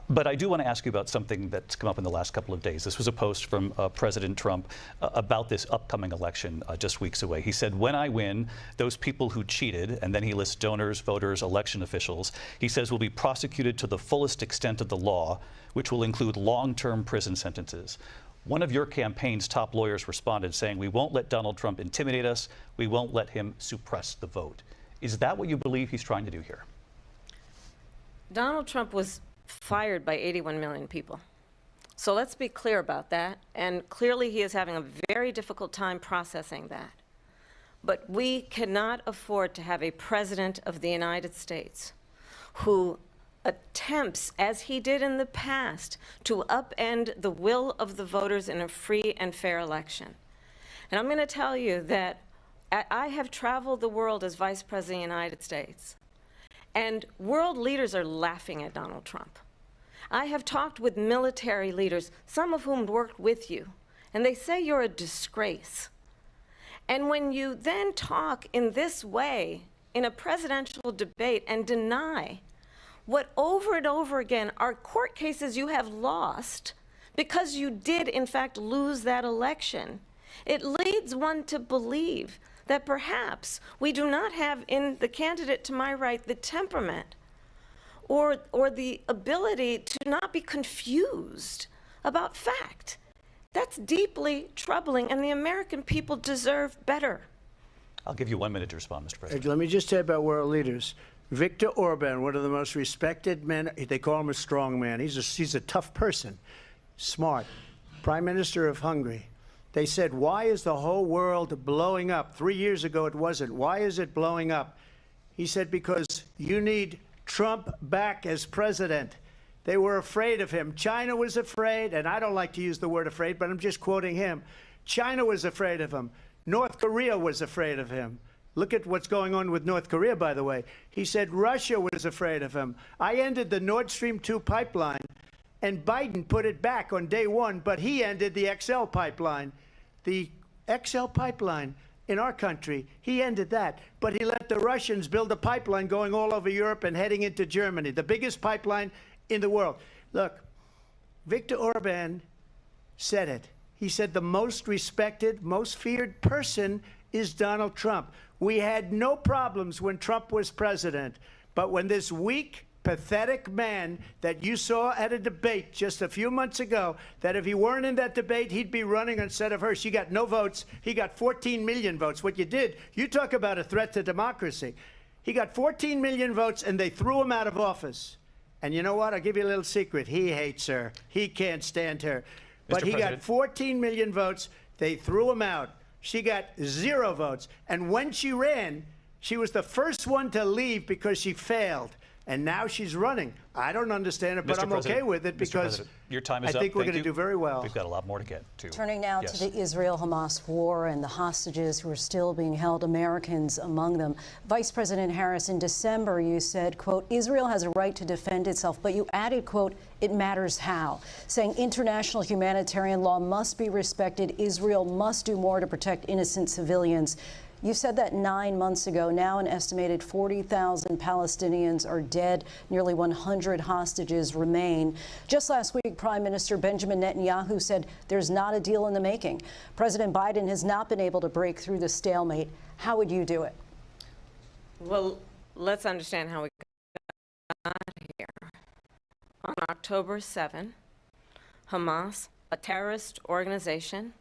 But I do want to ask you about something that's come up in the last couple of days. This was a post from President Trump about this upcoming election just weeks away. He said, when I win, those people who cheated, and then he lists donors, voters, election officials, he says will be prosecuted to the fullest extent of the law, which will include long-term prison sentences. One of your campaign's top lawyers responded saying, we won't let Donald Trump intimidate us. We won't let him suppress the vote. Is that what you believe he's trying to do here? Donald Trump was fired by 81 million people. So let's be clear about that. And clearly he is having a very difficult time processing that. But we cannot afford to have a president of the United States who attempts, as he did in the past, to upend the will of the voters in a free and fair election. And I'm going to tell you that I have traveled the world as Vice President of the United States, and world leaders are laughing at Donald Trump. I have talked with military leaders, some of whom worked with you, and they say you're a disgrace. And when you then talk in this way in a presidential debate and deny what over and over again are court cases you have lost because you did in fact lose that election, it leads one to believe that perhaps we do not have in the candidate to my right the temperament or the ability to not be confused about fact. That's deeply troubling, and the American people deserve better. I'll give you 1 minute to respond, Mr. President. Let me just say about world leaders. Viktor Orban, one of the most respected men, they call him a strong man. He's a tough person, smart. Prime Minister of Hungary. They said, why is the whole world blowing up? 3 years ago it wasn't. Why is it blowing up? He said, because you need Trump back as president. They were afraid of him. China was afraid, and I don't like to use the word afraid, but I'm just quoting him. China was afraid of him. North Korea was afraid of him. Look at what's going on with North Korea, by the way. He said Russia was afraid of him. I ended the Nord Stream 2 pipeline, and Biden put it back on day one, but he ended the XL pipeline. The XL pipeline in our country, he ended that. But he let the Russians build a pipeline going all over Europe and heading into Germany, the biggest pipeline in the world. Look, Viktor Orban said it. He said the most respected, most feared person is Donald Trump. We had no problems when Trump was president, but when this weak, pathetic man that you saw at a debate just a few months ago, that if he weren't in that debate, he'd be running instead of her. She got no votes. He got 14 million votes. What you did, you talk about a threat to democracy. He got 14 million votes, and they threw him out of office. And you know what? I'll give you a little secret. He hates her. He can't stand her. But he got 14 million votes. They threw him out. She got 0 votes. And when she ran, she was the first one to leave because she failed. And now she's running. I don't understand it, but I'm okay with it because your time is I think up. we're going to do very well. We've got a lot more to get to. Turning now to the Israel-Hamas war and the hostages who are still being held, Americans among them. Vice President Harris, in December, you said, quote, Israel has a right to defend itself, but you added, quote, it matters how, saying international humanitarian law must be respected. Israel must do more to protect innocent civilians. You said that 9 months ago. Now an estimated 40,000 Palestinians are dead. Nearly 100 hostages remain. Just last week, Prime Minister Benjamin Netanyahu said there's not a deal in the making. President Biden has not been able to break through the stalemate. How would you do it? Well, let's understand how we got here. On October 7, Hamas, a terrorist organization,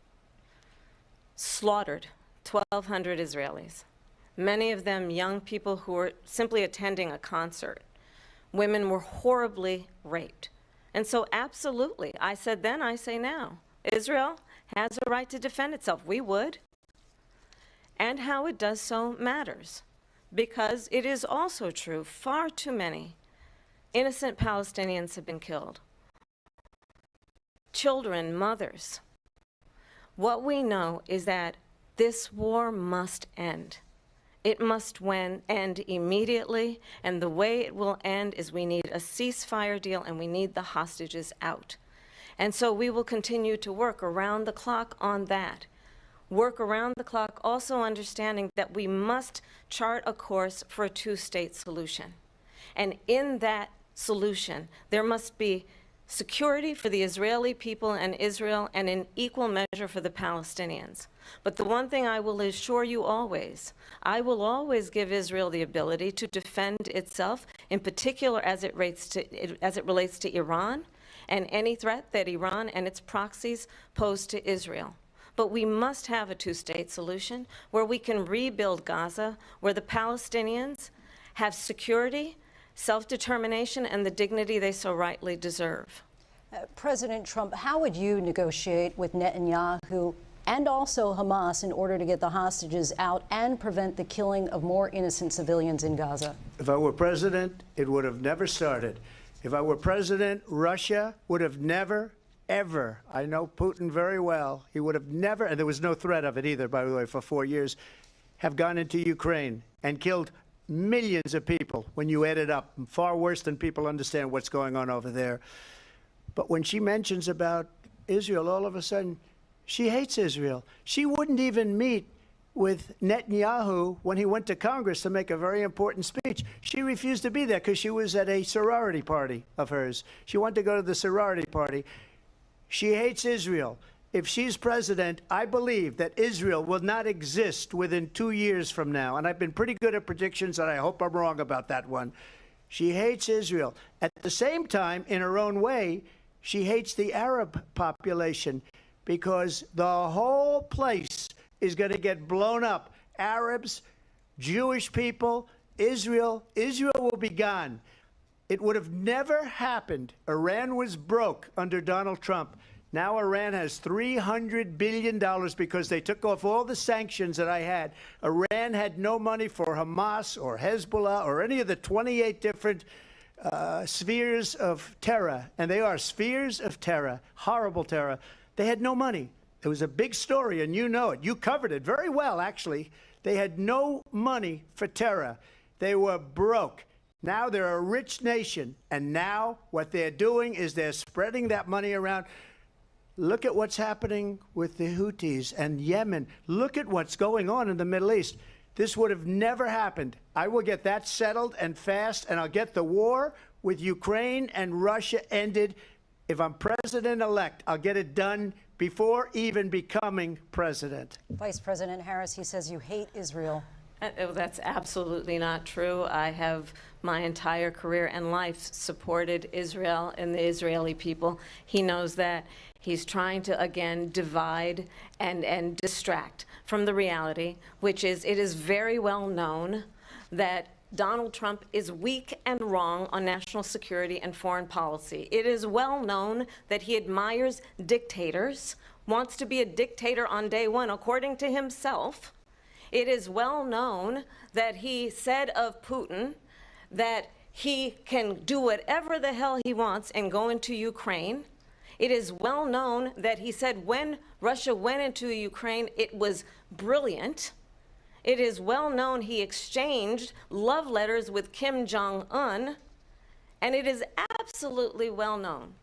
slaughtered 1,200 Israelis, many of them young people who were simply attending a concert. Women were horribly raped. And so absolutely, I said then, I say now, Israel has a right to defend itself. We would. And how it does so matters, because it is also true, far too many innocent Palestinians have been killed. Children, mothers. What we know is that this war must end. It must end immediately, and the way it will end is we need a ceasefire deal and we need the hostages out. And so we will continue to work around the clock on that. Work around the clock, also understanding that we must chart a course for a two-state solution. And in that solution, there must be security for the Israeli people and Israel, and in equal measure for the Palestinians. But the one thing I will assure you always, I will always give Israel the ability to defend itself, in particular as it relates to Iran and any threat that Iran and its proxies pose to Israel. But we must have a two-state solution where we can rebuild Gaza, where the Palestinians have security, self-determination, and the dignity they so rightly deserve. President Trump, how would you negotiate with Netanyahu and also Hamas in order to get the hostages out and prevent the killing of more innocent civilians in Gaza? If I were president, it would have never started. If I were president, Russia would have never, ever, I know Putin very well, he would have never, and there was no threat of it either, by the way, for 4 years, have gone into Ukraine and killed millions of people when you add it up, far worse than people understand what's going on over there. But when she mentions about Israel, all of a sudden, she hates Israel. She wouldn't even meet with Netanyahu when he went to Congress to make a very important speech. She refused to be there because she was at a sorority party of hers. She wanted to go to the sorority party. She hates Israel. If she's president, I believe that Israel will not exist within 2 years from now. And I've been pretty good at predictions, and I hope I'm wrong about that one. She hates Israel. At the same time, in her own way, she hates the Arab population because the whole place is going to get blown up. Arabs, Jewish people, Israel. Israel will be gone. It would have never happened. Iran was broke under Donald Trump. Now Iran has $300 billion because they took off all the sanctions that I had. Iran had no money for Hamas or Hezbollah or any of the 28 different spheres of terror. And they are spheres of terror, horrible terror. They had no money. It was a big story, and you know it. You covered it very well, actually. They had no money for terror. They were broke. Now they're a rich nation, and now what they're doing is they're spreading that money around. Look at what's happening with the Houthis and Yemen. Look at what's going on in the Middle East. This would have never happened. I will get that settled and fast, and I'll get the war with Ukraine and Russia ended. If I'm president-elect, I'll get it done before even becoming president. Vice President Harris, he says you hate Israel. That's absolutely not true. I have my entire career and life supported Israel and the Israeli people. He knows that. He's trying to, again, divide and distract from the reality, which is it is very well known that Donald Trump is weak and wrong on national security and foreign policy. It is well known that he admires dictators, wants to be a dictator on day one, according to himself. It is well known that he said of Putin that he can do whatever the hell he wants and go into Ukraine. It is well known that he said when Russia went into Ukraine, it was brilliant. It is well known he exchanged love letters with Kim Jong-un. And it is absolutely well known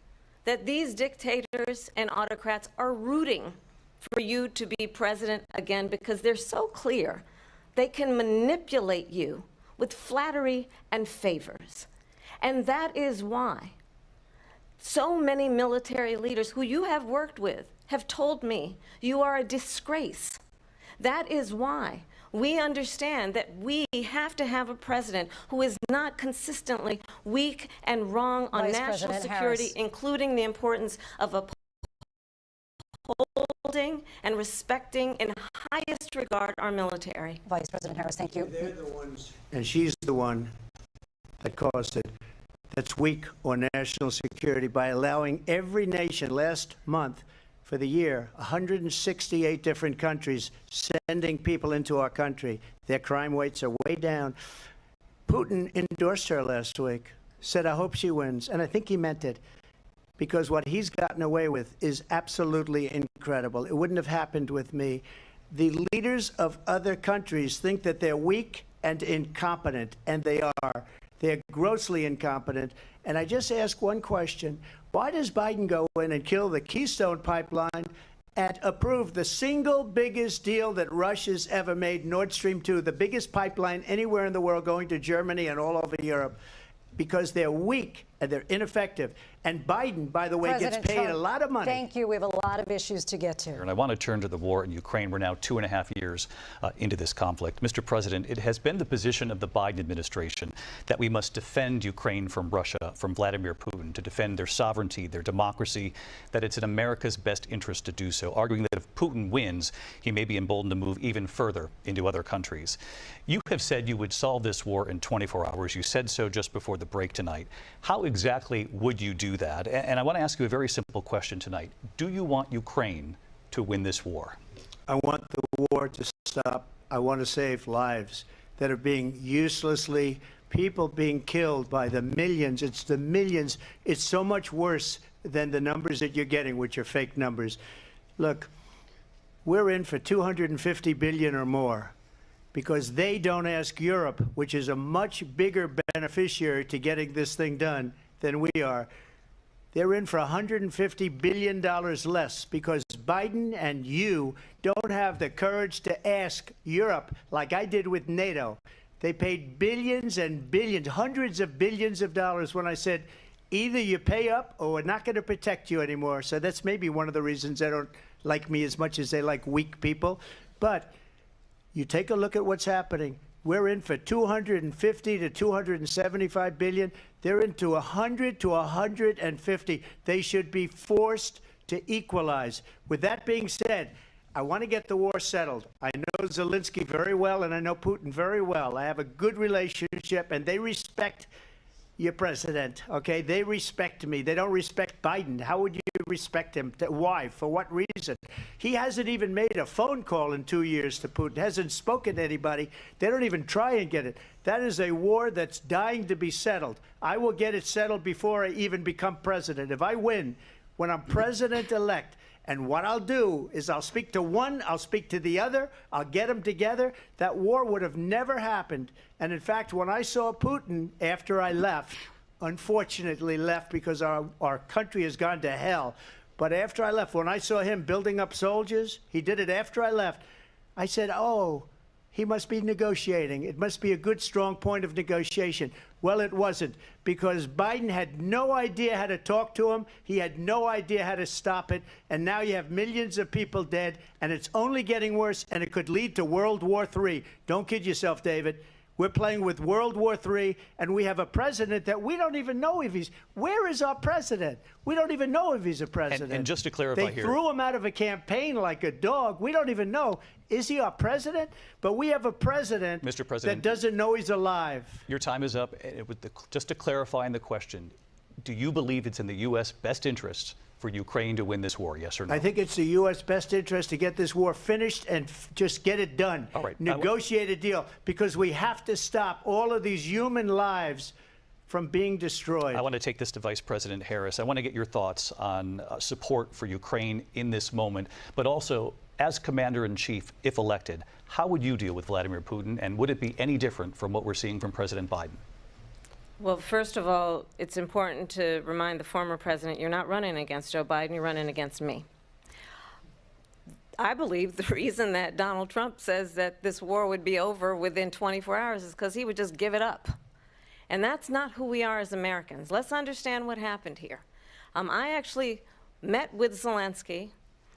that these dictators and autocrats are rooting for you to be president again because they're so clear they can manipulate you with flattery and favors. And that is why so many military leaders who you have worked with have told me you are a disgrace. That is why we understand that we have to have a president who is not consistently weak and wrong on Vice national President security, Harris. including the importance of upholding and respecting in highest regard our military. Vice President Harris, thank you. They're the ones, and she's the one that caused it, that's weak on national security by allowing every nation last month for the year, 168 different countries sending people into our country. Their crime rates are way down. Putin endorsed her last week, said, I hope she wins. And I think he meant it, because what he's gotten away with is absolutely incredible. It wouldn't have happened with me. The leaders of other countries think that they're weak and incompetent, and they are. They're grossly incompetent. And I just ask one question. Why does Biden go in and kill the Keystone Pipeline and approve the single biggest deal that Russia's ever made, Nord Stream 2, the biggest pipeline anywhere in the world going to Germany and all over Europe? Because they're weak and they're ineffective. And Biden, by the way, President gets paid Trump, a lot of money. Thank you. We have a lot of issues to get to. And I want to turn to the war in Ukraine. We're now 2.5 years into this conflict. Mr. President, it has been the position of the Biden administration that we must defend Ukraine from Russia, from Vladimir Putin, to defend their sovereignty, their democracy, that it's in America's best interest to do so, arguing that if Putin wins, he may be emboldened to move even further into other countries. You have said you would solve this war in 24 hours. You said so just before the break tonight. How exactly would you do that? And I want to ask you a very simple question tonight. Do you want Ukraine to win this war? I want the war to stop. I want to save lives that are being uselessly, people being killed by the millions. It's the millions. It's so much worse than the numbers that you're getting, which are fake numbers. Look, we're in for 250 billion or more because they don't ask Europe, which is a much bigger beneficiary to getting this thing done than we are. They're in for $150 billion less because Biden and you don't have the courage to ask Europe like I did with NATO. They paid billions and billions, hundreds of billions of dollars when I said, either you pay up or we're not going to protect you anymore. So that's maybe one of the reasons they don't like me as much as they like weak people. But you take a look at what's happening. We're in for 250 to 275 billion. They're into 100 to 150. They should be forced to equalize. With that being said, I want to get the war settled. I know Zelensky very well, and I know Putin very well. I have a good relationship, and they respect your president, okay? They respect me. They don't respect Biden. How would you respect him? Why? For what reason? He hasn't even made a phone call in 2 years to Putin, hasn't spoken to anybody. They don't even try and get it. That is a war that's dying to be settled. I will get it settled before I even become president. If I win, when I'm president-elect, and what I'll do is I'll speak to one, I'll speak to the other, I'll get them together. That war would have never happened. And in fact, when I saw Putin after I left, unfortunately left because our country has gone to hell, but after I left, when I saw him building up soldiers, he did it after I left, I said, oh, he must be negotiating. It must be a good, strong point of negotiation. Well, it wasn't, because Biden had no idea how to talk to him. He had no idea how to stop it. And now you have millions of people dead, and it's only getting worse, and it could lead to World War III. Don't kid yourself, David. We're playing with World War III, and we have a president that we don't even know if he's... Where is our president? We don't even know if he's a president. And just to clarify they here... They threw him out of a campaign like a dog. We don't even know. Is he our president? But we have a president, Mr. President, that doesn't know he's alive. Your time is up. Just to clarify in the question, do you believe it's in the U.S. best interest for Ukraine to win this war, yes or no? I think it's the U.S. best interest to get this war finished and just get it done. All right. Negotiate a deal, because we have to stop all of these human lives from being destroyed. I want to take this to Vice President Harris. I want to get your thoughts on support for Ukraine in this moment, but also, as Commander-in-Chief, if elected, how would you deal with Vladimir Putin, and would it be any different from what we're seeing from President Biden? Well, first of all, it's important to remind the former president, you're not running against Joe Biden, you're running against me. I believe the reason that Donald Trump says that this war would be over within 24 hours is because he would just give it up. And that's not who we are as Americans. Let's understand what happened here. I actually met with Zelensky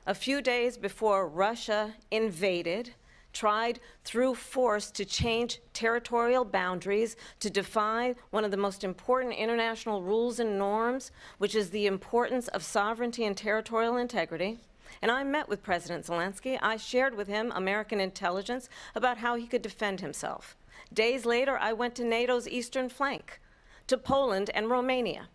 a few days before Russia invaded, tried through force to change territorial boundaries, to defy one of the most important international rules and norms, which is the importance of sovereignty and territorial integrity. And I met with President Zelensky. I shared with him American intelligence about how he could defend himself. Days later, I went to NATO's eastern flank, to Poland and Romania.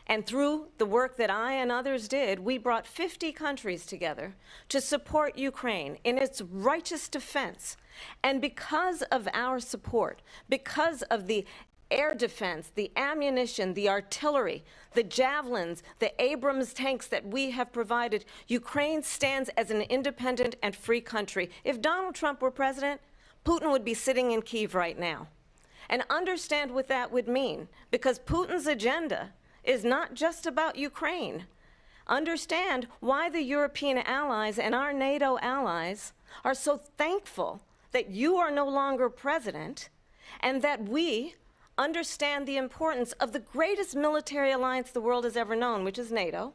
And through the work that I and others did, we brought 50 countries together to support Ukraine in its righteous defense. And because of our support, because of the air defense, the ammunition, the artillery, the javelins, the Abrams tanks that we have provided, Ukraine stands as an independent and free country. If Donald Trump were president, Putin would be sitting in Kyiv right now. And understand what that would mean, because Putin's agenda is not just about Ukraine. Understand why the European allies and our NATO allies are so thankful that you are no longer president, and that we understand the importance of the greatest military alliance the world has ever known, which is NATO,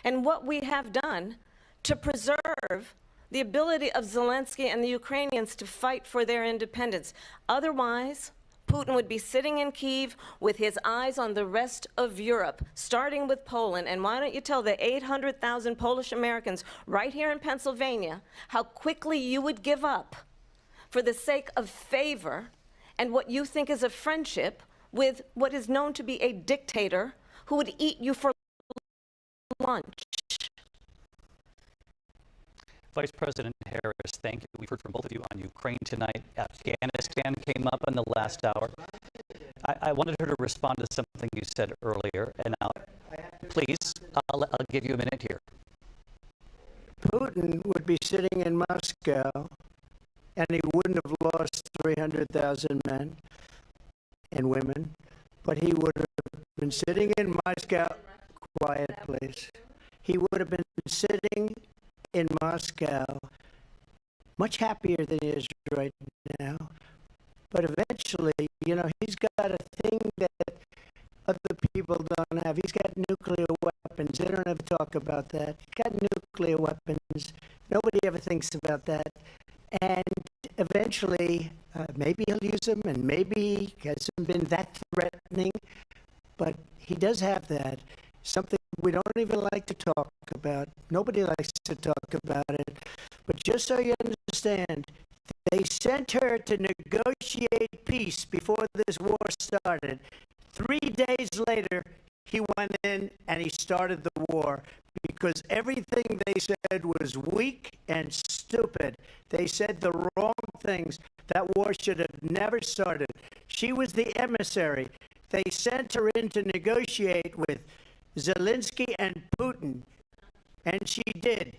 and what we have done to preserve the ability of Zelensky and the Ukrainians to fight for their independence. Otherwise, Putin would be sitting in Kyiv with his eyes on the rest of Europe, starting with Poland. And why don't you tell the 800,000 Polish Americans right here in Pennsylvania how quickly you would give up for the sake of favor and what you think is a friendship with what is known to be a dictator who would eat you for lunch. Vice President Harris, thank you. We've heard from both of you on Ukraine tonight. Afghanistan came up in the last hour. I wanted her to respond to something you said earlier. And now, please, I'll give you a minute here. Putin would be sitting in Moscow, and he wouldn't have lost 300,000 men and women, but he would have been sitting in Moscow. Quiet, please. He would have been sitting in Moscow, much happier than he is right now. But eventually, you know, he's got a thing that other people don't have. He's got nuclear weapons. They don't ever talk about that. He's got nuclear weapons. Nobody ever thinks about that. And eventually, maybe he'll use them, and maybe he hasn't been that threatening, but he does have that. Something we don't even like to talk about. Nobody likes to talk about it. But just so you understand, they sent her to negotiate peace before this war started. 3 days later, he went in and he started the war because everything they said was weak and stupid. They said the wrong things. That war should have never started. She was the emissary. They sent her in to negotiate with Zelensky and Putin, and she did.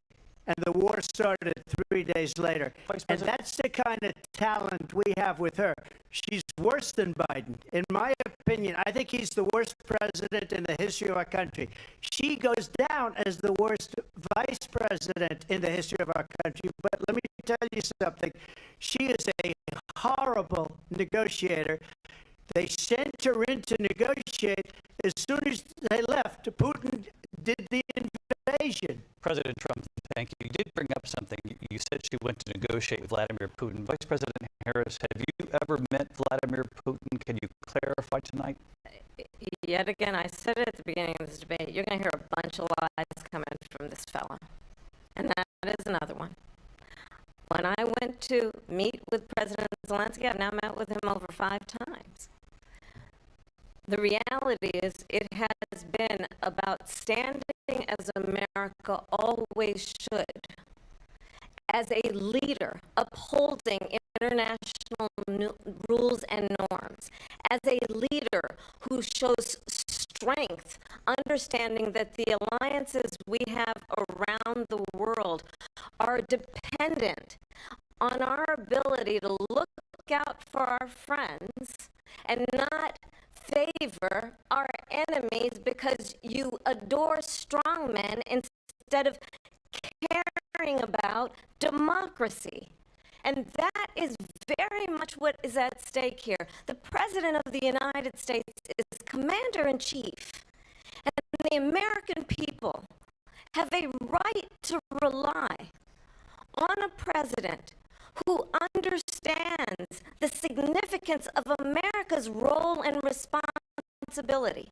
And the war started 3 days later. And that's the kind of talent we have with her. She's worse than Biden. In my opinion, I think he's the worst president in the history of our country. She goes down as the worst vice president in the history of our country. But let me tell you something. She is a horrible negotiator. They sent her in to negotiate. As soon as they left, Putin did the invasion. President Trump, thank you. You did bring up something. You said she went to negotiate with Vladimir Putin. Vice President Harris, have you ever met Vladimir Putin? Can you clarify tonight? Yet again, I said it at the beginning of this debate, you're going to hear a bunch of lies coming from this fella. And that is another one. When I went to meet with President Zelensky, I've now met with him over 5 times. The reality is it has been about standing as America always should, as a leader, upholding international rules and norms, as a leader who shows strength, understanding that the alliances we have around the world are dependent on our ability to look out for our friends and not favor our enemies because you adore strong men instead of caring about democracy. And that is very much what is at stake here. The President of the United States is Commander-in-Chief, and the American people have a right to rely on a president who understands the significance of America's role and responsibility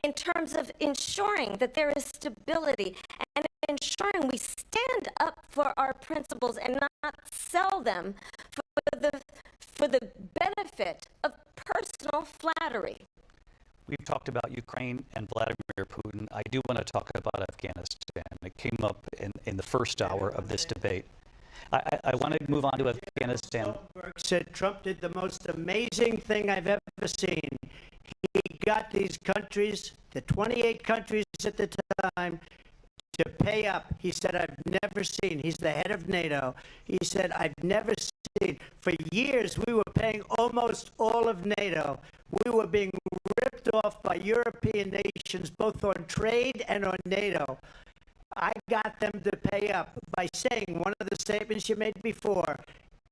in terms of ensuring that there is stability and ensuring we stand up for our principles and not sell them for the benefit of personal flattery. We've talked about Ukraine and Vladimir Putin. I do want to talk about Afghanistan. It came up in the first hour of this debate. I want to move on to Afghanistan. Said Trump did the most amazing thing I've ever seen. He got these countries, the 28 countries at the time, to pay up. He said, I've never seen. He's the head of NATO. He said, I've never seen. For years, we were paying almost all of NATO. We were being ripped off by European nations, both on trade and on NATO. I got them to pay up by saying one of the statements you made before,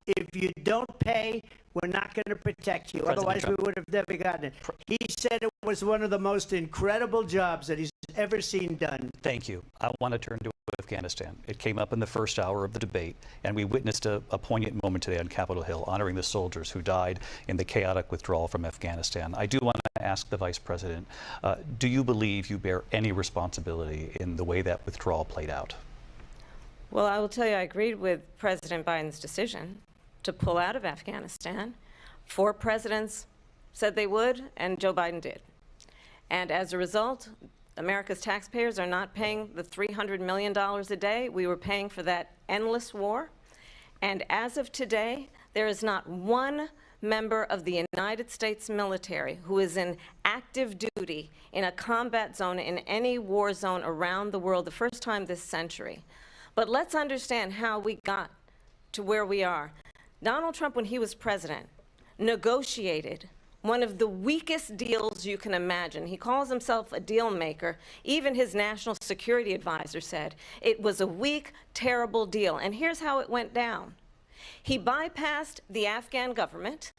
if you don't pay, we're not going to protect you. Otherwise, we would have never gotten it. He said it was one of the most incredible jobs that he's ever seen done. Thank you. I want to turn to Afghanistan. It came up in the first hour of the debate, and we witnessed a poignant moment today on Capitol Hill, honoring the soldiers who died in the chaotic withdrawal from Afghanistan. I do want to ask the Vice President, do you believe you bear any responsibility in the way that withdrawal played out? Well, I will tell you, I agreed with President Biden's decision to pull out of Afghanistan. 4 presidents said they would, and Joe Biden did. And as a result, America's taxpayers are not paying the $300 million a day we were paying for that endless war. And as of today, there is not one member of the United States military who is in active duty in a combat zone in any war zone around the world, the first time this century. But let's understand how we got to where we are. Donald Trump, when he was president, negotiated one of the weakest deals you can imagine. He calls himself a deal maker. Even his national security advisor said it was a weak, terrible deal. And here's how it went down. He bypassed the Afghan government.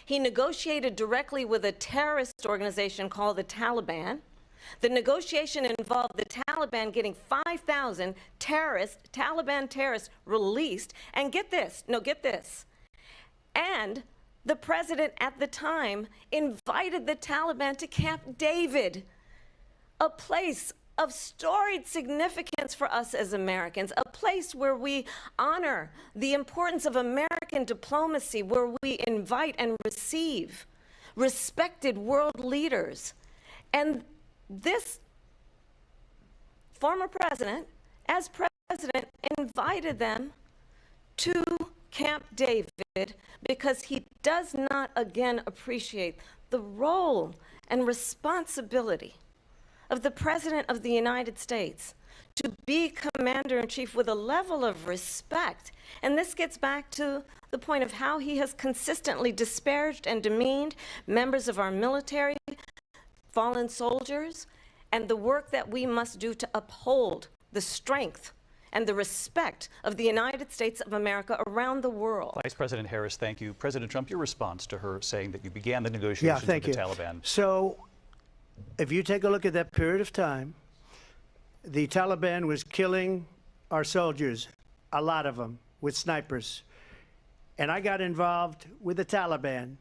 He negotiated directly with a terrorist organization called the Taliban. The negotiation involved the Taliban getting 5,000 Taliban terrorists released. And get this, and the president at the time invited the Taliban to Camp David, a place of storied significance for us as Americans, a place where we honor the importance of American diplomacy, where we invite and receive respected world leaders. And this former president, as president, invited them to Camp David because he does not again appreciate the role and responsibility of the President of the United States to be commander-in-chief with a level of respect. And this gets back to the point of how he has consistently disparaged and demeaned members of our military, fallen soldiers, and the work that we must do to uphold the strength and the respect of the United States of America around the world. Vice President Harris, thank you. President Trump, your response to her saying that you began the negotiations with the Taliban. So if you take a look at that period of time, the Taliban was killing our soldiers, a lot of them, with snipers. And I got involved with the Taliban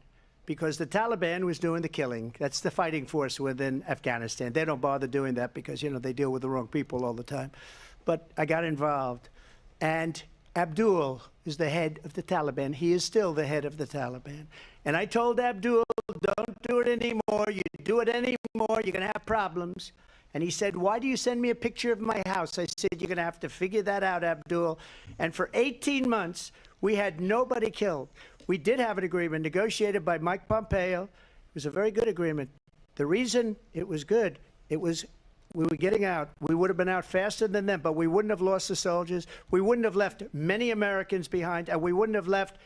because the Taliban was doing the killing. That's the fighting force within Afghanistan. They don't bother doing that because, you know, they deal with the wrong people all the time. But I got involved. And Abdul is the head of the Taliban. He is still the head of the Taliban. And I told Abdul, don't do it anymore. You do it anymore, you're going to have problems. And he said, why do you send me a picture of my house? I said, you're going to have to figure that out, Abdul. And for 18 months, we had nobody killed. We did have an agreement negotiated by Mike Pompeo. It was a very good agreement. The reason it was good, it was we were getting out. We would have been out faster than them, but we wouldn't have lost the soldiers. We wouldn't have left many Americans behind, and we wouldn't have left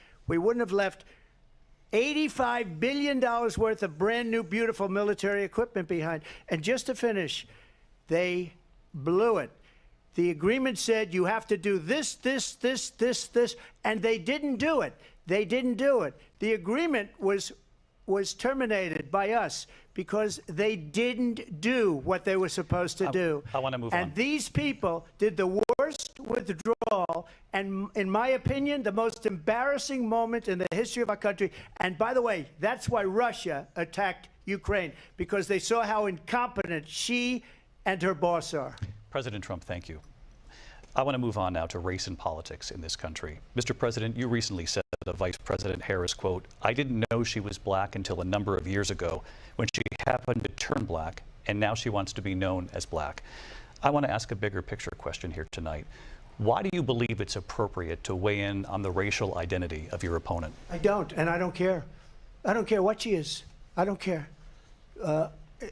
$85 billion worth of brand new, beautiful military equipment behind. And just to finish, they blew it. The agreement said you have to do this, and they didn't do it. They didn't do it. The agreement was terminated by us because they didn't do what they were supposed to do. I want to move on. And these people did the worst withdrawal, and in my opinion, the most embarrassing moment in the history of our country. And by the way, that's why Russia attacked Ukraine, because they saw how incompetent she and her boss are. President Trump, thank you. I want to move on now to race and politics in this country. Mr. President, you recently said to Vice President Harris, quote, I didn't know she was black until a number of years ago when she happened to turn black, and now she wants to be known as black. I want to ask a bigger picture question here tonight. Why do you believe it's appropriate to weigh in on the racial identity of your opponent? I don't, and I don't care. I don't care what she is. I don't care.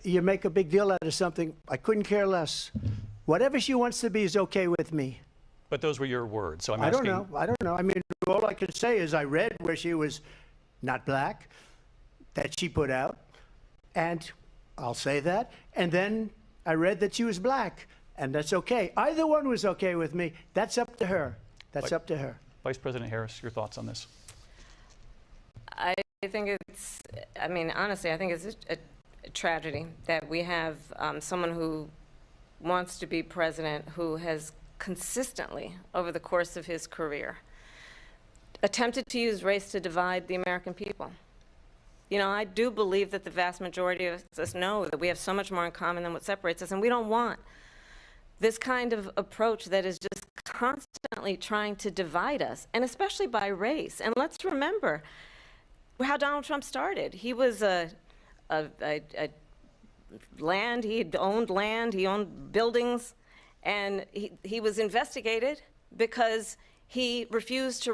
You make a big deal out of something, I couldn't care less. Whatever she wants to be is okay with me. But those were your words, so I'm I asking... I don't know. I mean, all I can say is I read where she was not black, that she put out, and I'll say that. And then I read that she was black, and that's okay. Either one was okay with me. That's up to her. That's up to her. Vice President Harris, your thoughts on this? I think it's, I mean, honestly, I think it's a tragedy that we have someone who wants to be president who has consistently, over the course of his career, attempted to use race to divide the American people. You know, I do believe that the vast majority of us know that we have so much more in common than what separates us, and we don't want this kind of approach that is just constantly trying to divide us, and especially by race. And let's remember how Donald Trump started. He was land, he owned buildings, and he was investigated because he refused to